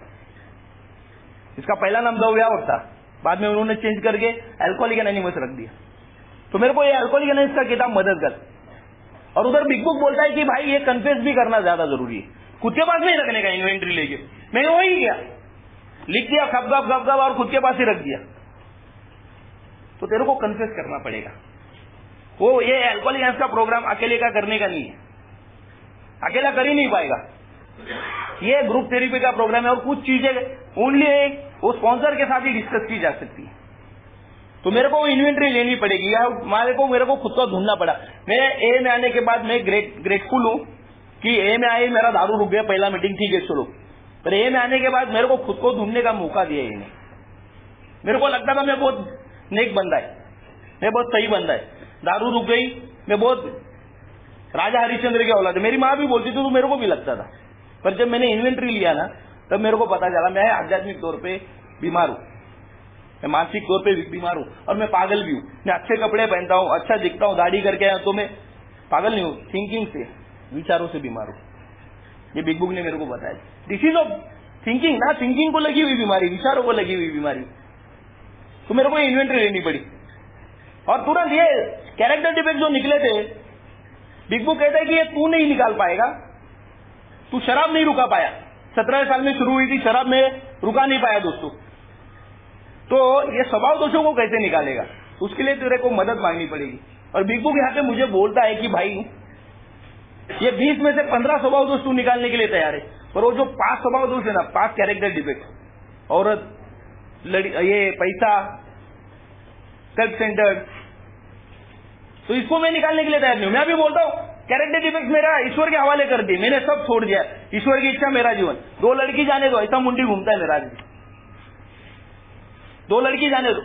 इसका पहला नाम द वे आउट था, बाद में उन्होंने चेंज करके अल्कोहलिक एनोनिमस रख दिया। तो मेरे को ये अल्कोहलिक एनोनिमस का किताब मदद कर। और उधर बिग बुक बोलता है कि भाई ये कन्फेस भी करना ज्यादा जरूरी है, खुद के पास नहीं रखने का इन्वेंट्री लेके। मैंने वही किया, लिख दिया खप गप गप गप और खुद के पास ही रख दिया। तो तेरे को कन्फेस करना पड़ेगा। वो ये अल्कोहलिक एनोनिमस का प्रोग्राम अकेले का करने का नहीं है, अकेला कर ही नहीं पाएगा। ये ग्रुप थेरेपी का प्रोग्राम है, और कुछ चीजें ओनली वो स्पॉन्सर के साथ ही डिस्कस की जा सकती है। तो मेरे को इन्वेंट्री लेनी पड़ेगी, या मेरे को खुद को ढूंढना पड़ा। मैं ए में आने के बाद मैं ग्रेटफुल हूं कि ए में आए, मेरा दारू रुक गया, पहला मीटिंग ठीक है चलो। पर ए में आने के बाद मेरे को खुद को ढूंढने का मौका दिया इन्हें। मेरे को लगता था मैं बहुत नेक बंदा है, मैं बहुत सही बंदा है, दारू रुक गई, मैं बहुत राजा हरिश्चंद्र की औलाद है। मेरी माँ भी बोलती थी, तो मेरे को भी लगता था। पर जब मैंने इन्वेंट्री लिया ना, तब मेरे को पता चला मैं आध्यात्मिक तौर पे बीमार हूं, मैं मानसिक तौर पे बीमार हूं, और मैं पागल भी हूं। मैं अच्छे कपड़े पहनता हूं, अच्छा दिखता हूं, दाढ़ी करके आया, तो मैं पागल नहीं हूं, थिंकिंग से, विचारों से बीमार हूं। ये बिग बुक ने मेरे को बताया। दिस इज ऑफ थिंकिंग ना, थिंकिंग को लगी हुई बीमारी, विचारों को लगी हुई बीमारी। तो मेरे को इन्वेंट्री लेनी पड़ी, और तुरंत ये कैरेक्टर डिफेक्ट जो निकले थे, बिग बुक कहता है कि ये तू नहीं निकाल पाएगा। तू शराब नहीं रुका पाया, 17 साल में शुरू हुई थी, शराब में रुका नहीं पाया दोस्तों। तो ये स्वभाव दोषों को कैसे निकालेगा? उसके लिए तेरे को मदद मांगनी पड़ेगी। और बिग बुक यहाँ पे मुझे बोलता है कि भाई ये 20 में से 15 स्वभाव दोष तू निकालने के लिए तैयार है, पर वो जो 5 स्वभाव दोष है ना, 5 कैरेक्टर डिफेक्ट, औरत, ये पैसा, सेल्फ सेंटर्ड, तो इसको मैं निकालने के लिए तैयार नहीं हूं। मैं भी बोलता हूं कैरेक्टर डिफेक्ट मेरा ईश्वर के हवाले कर दिए, मैंने सब छोड़ दिया, ईश्वर की इच्छा मेरा जीवन। 2 लड़की जाने दो, ऐसा मुंडी घूमता है मेरा आज। 2 लड़की जाने दो,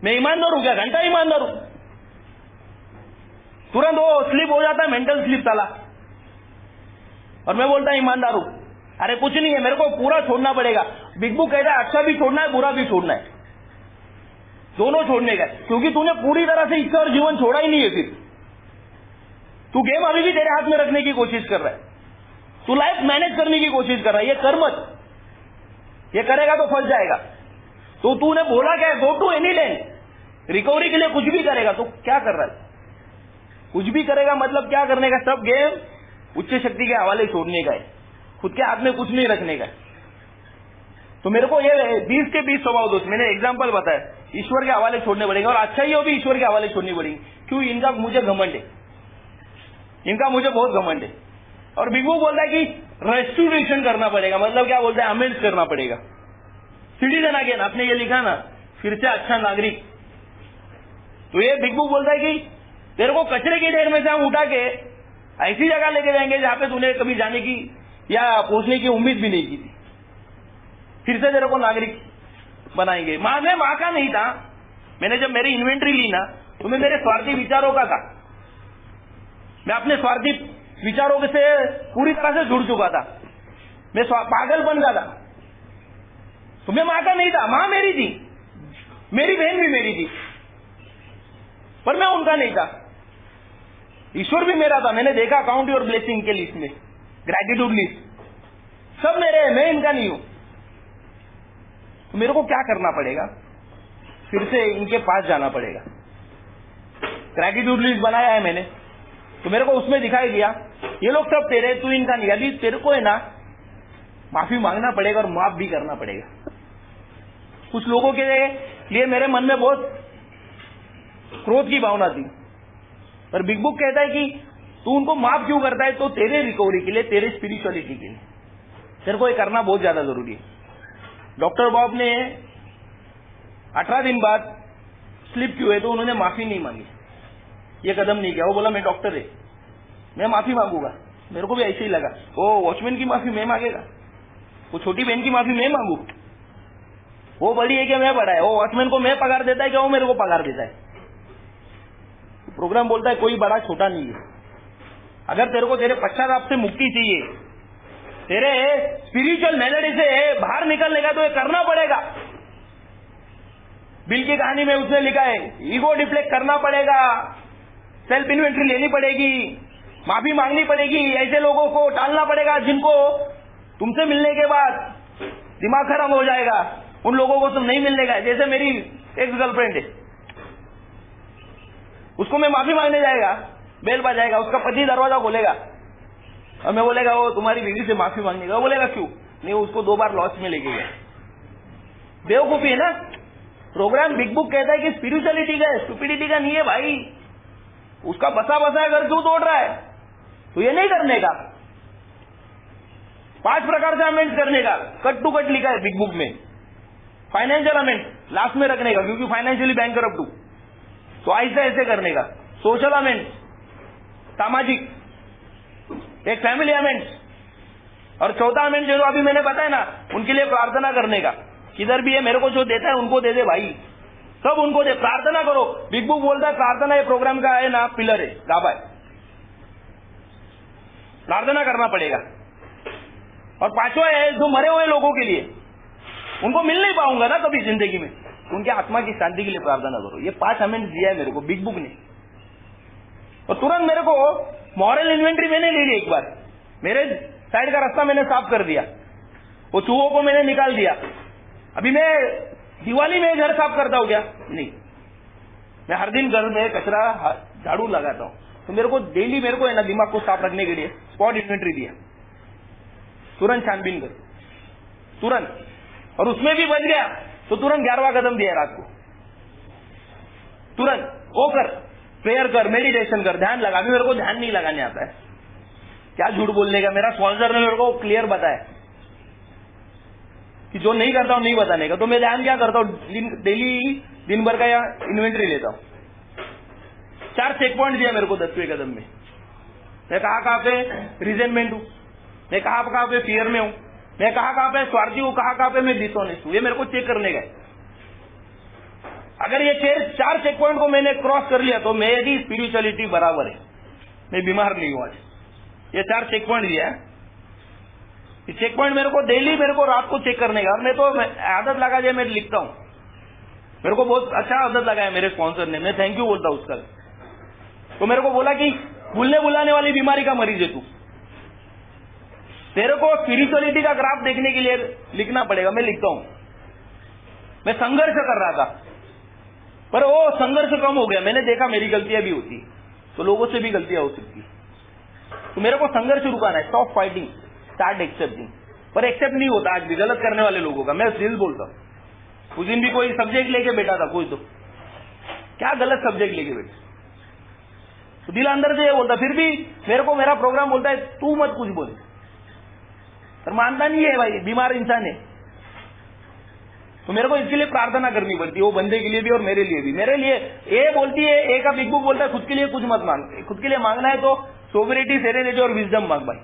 मैं ईमानदार हूं क्या? घंटा ईमानदार हूं। तुरंत वो स्लिप हो जाता है, मेंटल स्लिप साला, और मैं बोलता ईमानदार हूं। अरे कुछ नहीं है, मेरे को पूरा छोड़ना पड़ेगा। बिग बुक कहता है अच्छा भी छोड़ना है, बुरा भी छोड़ना है। दोनों छोड़ने का है, क्योंकि तूने पूरी तरह से ईश्वर जीवन छोड़ा ही नहीं है। फिर तू गेम अभी भी तेरे हाथ में रखने की कोशिश कर रहा है, तू लाइफ मैनेज करने की कोशिश कर रहा है। ये कर मत, ये करेगा तो फंस जाएगा। तो तूने बोला क्या, go to any length, recovery के लिए कुछ भी करेगा। तो क्या कर रहा है, कुछ भी करेगा मतलब क्या करने का, सब गेम उच्च शक्ति के हवाले छोड़ने का है, खुद के हाथ में कुछ नहीं रखने का है। तो मेरे को ये 20 के 20 स्वभाव दोस्त, मैंने एग्जांपल बताया, ईश्वर के हवाले छोड़ने पड़ेंगे, और अच्छा ही हो भी ईश्वर के हवाले छोड़नी पड़ेगी। क्यों, इनका मुझे घमंड है, इनका मुझे बहुत घमंड है। और बिगबू बोलता है कि रेस्टोरेशन करना पड़ेगा, मतलब क्या बोलता है, अमेंड्स करना पड़ेगा। सिटीजन अगेन, आपने ये लिखा ना, फिर से अच्छा नागरिक। तो ये बिगबू बोलता है कि तेरे को कचरे की ढेर में से हम उठा के ऐसी जगह लेके जाएंगे जहां पे तूने कभी जाने की या पहुंचने की उम्मीद भी नहीं की थी। फिर से तेरे को नागरिक बनाएंगे। मैं मां का नहीं था, मैंने जब मेरी इन्वेंट्री ली ना, तो मैं मेरे स्वार्थी विचारों का था, मैं अपने स्वार्थी विचारों से पूरी तरह से जुड़ चुका था, मैं पागल बन गया था। तो मैं मां का नहीं था, मां मेरी थी, मेरी बहन भी मेरी थी, पर मैं उनका नहीं था। ईश्वर भी मेरा था, मैंने देखा काउंट योर ब्लेसिंग के लिस्ट में, ग्रेटिट्यूड लिस्ट, सब मेरे हैं, मैं इनका नहीं हूं। तो मेरे को क्या करना पड़ेगा, फिर से इनके पास जाना पड़ेगा। ग्रेटिट्यूड लिस्ट बनाया है मैंने, तो मेरे को उसमें दिखाई दिया ये लोग सब तेरे, तू इनका नहीं। अभी तेरे को है ना माफी मांगना पड़ेगा और माफ भी करना पड़ेगा। कुछ लोगों के लिए मेरे मन में बहुत क्रोध की भावना थी, पर बिग बुक कहता है कि तू उनको माफ क्यों करता है, तो तेरे रिकवरी के लिए, तेरे स्पिरिचुअलिटी के लिए तेरे को ये करना बहुत ज्यादा जरूरी है। डॉक्टर बॉब ने 18 दिन बाद स्लिप किए तो उन्होंने माफी नहीं मांगी, ये कदम नहीं किया। वो बोला मैं डॉक्टर है, मैं माफी मांगूंगा। मेरे को भी ऐसे ही लगा, वो वॉचमैन की माफी मैं मांगेगा, वो छोटी बहन की माफी मैं मांगू, वो बड़ी है क्या मैं बड़ा है, वो वॉचमैन को मैं पगार देता है क्या वो मेरे को पगार देता है। प्रोग्राम बोलता है कोई बड़ा छोटा नहीं है। अगर तेरे को तेरे पश्चाताप से मुक्ति चाहिए, तेरे स्पिरिचुअल मेलोडी से बाहर निकलने का, तो ये करना पड़ेगा। बिल की कहानी में उसने लिखा है, ईगो डिफ्लेक्ट करना पड़ेगा, सेल्फ इन्वेंट्री लेनी पड़ेगी, माफी मांगनी पड़ेगी, ऐसे लोगों को टालना पड़ेगा जिनको तुमसे मिलने के बाद दिमाग खराब हो जाएगा, उन लोगों को तुम नहीं मिलने का। जैसे मेरी एक्स गर्लफ्रेंड है, उसको मैं माफी मांगने जाएगा, बेल बजाएगा, उसका पति दरवाजा खोलेगा और मैं बोलेगा वो तुम्हारी बीवी से माफी मांगने का। वो बोलेगा क्यों नहीं, उसको 2 बार लॉस में लेके गया। बेवकूफी है ना। प्रोग्राम बिग बुक कहता है कि स्पिरिचुअलिटी का है, स्टुपिडिटी का नहीं है भाई। उसका बसा बसा घर क्यों तोड़ रहा है, तो ये नहीं करने का। 5 प्रकार से अमेंड करने का, कट टू कट लिखा है बिग बुक में। फाइनेंशियल अमेंड लास्ट में रखने का, क्योंकि फाइनेंशियली बैंकरप्ट हूं, तो ऐसे ऐसे करने का। सोशल अमेंड, सामाजिक, एक फैमिली अमेंड, और चौथा अमेंड जो अभी मैंने बताया ना, उनके लिए प्रार्थना करने का। किधर भी है मेरे को जो देता है उनको दे दे भाई, सब उनको दे, प्रार्थना करो। बिग बुक बोलता है प्रार्थना ये प्रोग्राम का है ना पिलर है, गाभा है, प्रार्थना करना पड़ेगा। और 5वां है जो मरे हुए लोगों के लिए, उनको मिल नहीं पाऊंगा ना कभी जिंदगी में, उनके आत्मा की शांति के लिए प्रार्थना करो। ये 5 अमेंड दिया है मेरे को बिग बुक ने। और तुरंत मेरे को मॉरल इन्वेंट्री मैंने ले ली। एक बार मेरे साइड का रास्ता मैंने साफ कर दिया, वो चूहों को मैंने निकाल दिया। अभी मैं दिवाली में घर साफ करता हूं क्या, नहीं, मैं हर दिन घर में कचरा झाड़ू लगाता हूं। तो मेरे को डेली मेरे को है ना दिमाग को साफ रखने के लिए स्पॉट इन्वेंट्री दिया, तुरंत छानबीन कर, तुरंत। और उसमें भी बच गया तो तुरंत 11वां कदम दिया रात को, तुरंत वो कर, प्रेयर कर, मेडिटेशन कर, ध्यान लगा। अभी मेरे को ध्यान नहीं लगाने आता है, क्या झूठ बोलने का। मेरा स्पॉन्सर ने मेरे को क्लियर बताया कि जो नहीं करता हूं नहीं बताने का। तो मैं ध्यान क्या करता हूं, डेली दिन भर का या इन्वेंट्री लेता हूं। 4 चेक पॉइंट दिया मेरे को 10वें कदम में। मैं कहां पे रिजेंटमेंट हूं, मैं कहां पे फियर में हूं, मैं कहां पे स्वार्थी हूं, कहां पे मैं डिसऑनेस्ट हूं, ये मेरे को चेक करने का। अगर ये 4 चेक पॉइंट को मैंने क्रॉस कर लिया तो मेरी स्पिरिचुअलिटी बराबर है, मैं बीमार नहीं हूं आज। ये 4 चेक पॉइंट दिया है। ये चेक पॉइंट मेरे को डेली मेरे को रात को चेक करने का। और मैं तो आदत लगा दिया, मैं लिखता हूं मेरे को बहुत अच्छा आदत लगा है मेरे स्पॉन्सर ने, मैं थैंक यू बोलता हूं उसका। तो मेरे को बोला कि भूलने बुलाने वाली बीमारी का मरीज है तू, तेरे को स्पिरिचुअलिटी का ग्राफ देखने के लिए लिखना पड़ेगा। मैं लिखता हूं, मैं संघर्ष कर रहा था पर वो संघर्ष कम हो गया। मैंने देखा मेरी गलतियां भी होती, तो लोगों से भी गलतियां हो सकती, तो मेरे को संघर्ष रुकाना है। Stop fighting, start accepting. पर एक्सेप्ट नहीं होता आज भी गलत करने वाले लोगों का। मैं दिल बोलता हूं, उस दिन भी कोई सब्जेक्ट लेके बैठा था, कोई तो क्या गलत सब्जेक्ट लेके बैठे, तो दिल अंदर से ये बोलता, फिर भी मेरे को मेरा प्रोग्राम बोलता है तू मत कुछ बोल, पर मानता नहीं है भाई, बीमार इंसान है। तो मेरे को इसके लिए प्रार्थना करनी पड़ती है, वो बंदे के लिए भी और मेरे लिए भी। मेरे लिए ए बोलती है, ए का बिग बुक बोलता है खुद के लिए कुछ मत मांग, खुद के लिए मांगना है तो सोवरिटी, सेरेनिटी और विजडम मांग भाई,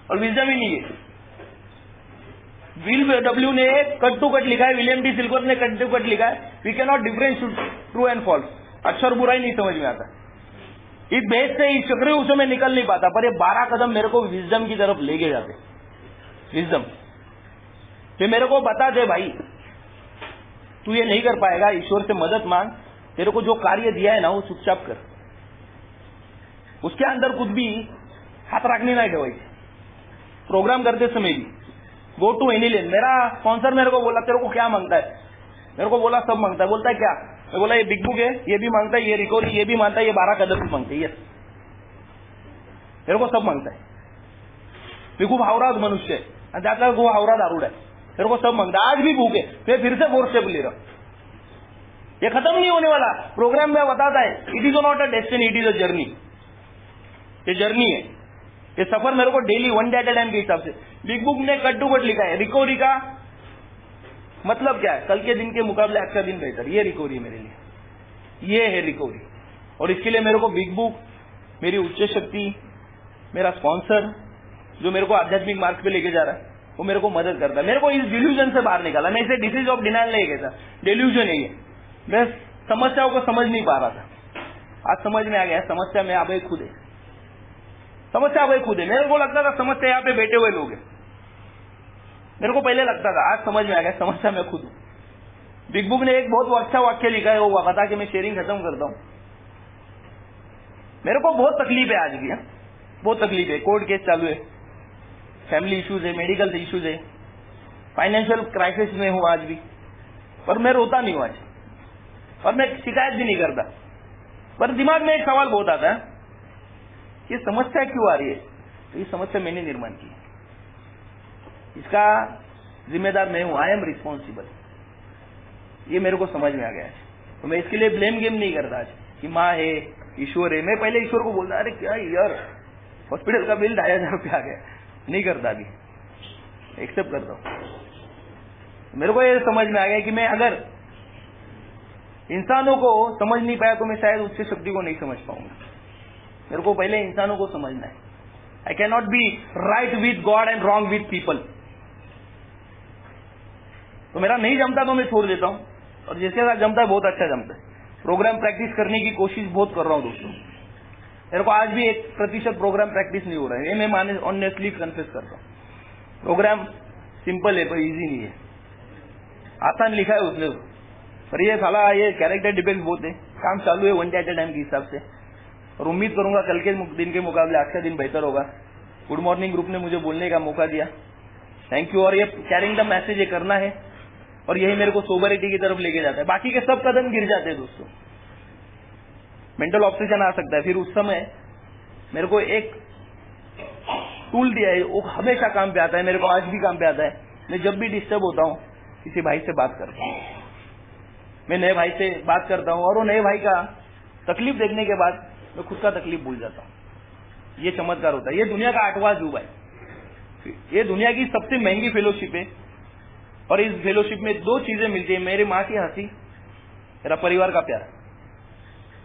और विजडम ही नहीं है। विल डब्ल्यू ने कट टू कट लिखा है, विलियम डी सिल्वर ने कट टू कट लिखा है, we can not difference true and false. अच्छा और बुरा ही नहीं समझ में आता। इस भेद से, इस चक्र से मैं निकल नहीं पाता, पर ये 12 कदम मेरे को विजडम की तरफ लेके जाते। विजडम वे मेरे को बताते भाई तू ये नहीं कर पाएगा, ईश्वर से मदद मांग, तेरे को जो कार्य दिया है ना वो चुपचाप कर, उसके अंदर कुछ भी हाथ रखने नहीं ठेवायचे। प्रोग्राम करते समय भी गो टू एनी लेन। मेरा स्पॉन्सर मेरे को बोला तेरे को क्या मांगता है, मेरे को बोला सब मांगता है। बोलता है क्या, मैं बोला ये बिग बुक है, ये भी मांगता है, ये रिकवरी ये भी मांगता है, ये 12 कदम भी मांगते है, यस मेरे को सब मांगता है। मी खूप हावराद मनुष्य है आणि त्यातला खूप हावरा दारूड आहे, मेरे को सब मांगता है। आज भी भूख है, मैं फिर से 4 स्टेप ले रहा हूं, ये खत्म नहीं होने वाला। प्रोग्राम में बताता है it is not a destiny, it is a journey. ये जर्नी है, ये सफर मेरे को daily 1 day at a time के हिसाब से। बिग बुक ने कट टू कट लिखा है, रिकवरी का मतलब क्या है, कल के दिन के मुकाबले आज का दिन बेहतर, ये रिकवरी मेरे लिए, ये है रिकवरी। और इसके लिए मेरे को बिग बुक, मेरी उच्च शक्ति, मेरा स्पॉन्सर जो मेरे को आध्यात्मिक मार्ग पे लेके जा रहा है, वो मेरे को मदद करता है। मेरे को इस डिल्यूजन से बाहर निकाला। मैं इसे डिसीज ऑफ डिनाइल नहीं कहता, डिल्यूजन है ये। मैं समस्याओं को समझ नहीं पा रहा था, आज समझ में आ गया समस्या में आप खुद है, समस्या आप खुद है। मेरे को लगता था समस्या यहाँ पे बैठे हुए लोग हैं, मेरे को पहले लगता था, आज समझ में आ गया समस्या मैं खुद हूं। बिग बुक ने एक बहुत अच्छा वाक्य लिखा है, वो बता के मैं शेयरिंग खत्म करता हूं। मेरे को बहुत तकलीफ है आज भी, बहुत तकलीफ है। कोर्ट केस चालू है, फैमिली इश्यूज है, मेडिकल इश्यूज है, फाइनेंशियल क्राइसिस में हूं आज भी, पर मैं रोता नहीं हूं आज, और मैं शिकायत भी नहीं करता। पर दिमाग में एक सवाल बहुत आता है, ये समस्या क्यों आ रही है? तो ये समस्या मैंने निर्माण की, इसका जिम्मेदार मैं हूं, आई एम रिस्पॉन्सिबल। ये मेरे को समझ में आ गया है, तो मैं इसके लिए ब्लेम गेम नहीं करता आज कि माँ है, ईश्वर है। मैं पहले ईश्वर को बोलता अरे क्या यार, हॉस्पिटल का बिल 2500 रुपया आ गया, नहीं करता, अभी एक्सेप्ट करता हूं। मेरे को ये समझ में आ गया कि मैं अगर इंसानों को समझ नहीं पाया तो मैं शायद उच्च शक्ति को नहीं समझ पाऊंगा। मेरे को पहले इंसानों को समझना है। I can not be right with God and wrong with people. तो मेरा नहीं जमता तो मैं छोड़ देता हूं, और जिसके साथ जमता है बहुत अच्छा जमता है। प्रोग्राम प्रैक्टिस करने की कोशिश बहुत कर रहा हूं दोस्तों, मेरे को आज भी 1% प्रोग्राम प्रैक्टिस नहीं हो रहा है, ये मैं माने ऑनेस्टली कन्फेस करता हूं। प्रोग्राम सिंपल है पर इजी नहीं है, आसान लिखा है उसने, पर ये साला ये कैरेक्टर डिबेट बहुत है। काम चालू है 1 डे एट अ टाइम के हिसाब से, और उम्मीद करूंगा कल के दिन के मुकाबले आज का दिन बेहतर होगा। गुड मॉर्निंग ग्रुप ने मुझे बोलने का मौका दिया, थैंक यू। और ये कैरिंग द मैसेज ये करना है, और यही मेरे को सोबरिटी की तरफ लेके जाता है। बाकी के सब कदम गिर जाते हैं दोस्तों, मेंटल ऑब्सेशन आ सकता है, फिर उस समय मेरे को एक टूल दिया है, वो हमेशा काम पे आता है, मेरे को आज भी काम पे आता है। मैं जब भी डिस्टर्ब होता हूँ किसी भाई से बात करता हूँ, मैं नए भाई से बात करता हूँ, और वो नए भाई का तकलीफ देखने के बाद मैं खुद का तकलीफ भूल जाता हूँ। ये चमत्कार होता है। ये दुनिया का 8वां अजूबा है, ये दुनिया की सबसे महंगी फेलोशिप है, और इस फेलोशिप में 2 चीजें मिलती है, मेरी माँ की हंसी, मेरा परिवार का प्यार,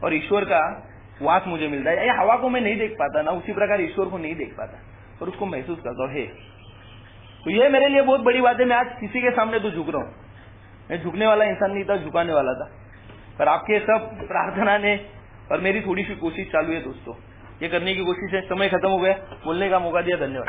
और ईश्वर का वास मुझे मिलता है। ये हवा को मैं नहीं देख पाता ना, उसी प्रकार ईश्वर को नहीं देख पाता, और उसको महसूस करता हूँ। तो ये मेरे लिए बहुत बड़ी बात है। मैं आज किसी के सामने तो झुक रहा हूँ, मैं झुकने वाला इंसान नहीं था, झुकाने वाला था, पर आपके सब प्रार्थना ने और मेरी थोड़ी सी कोशिश चालू है दोस्तों, ये करने की कोशिश है। समय खत्म हो गया, बोलने का मौका दिया, धन्यवाद।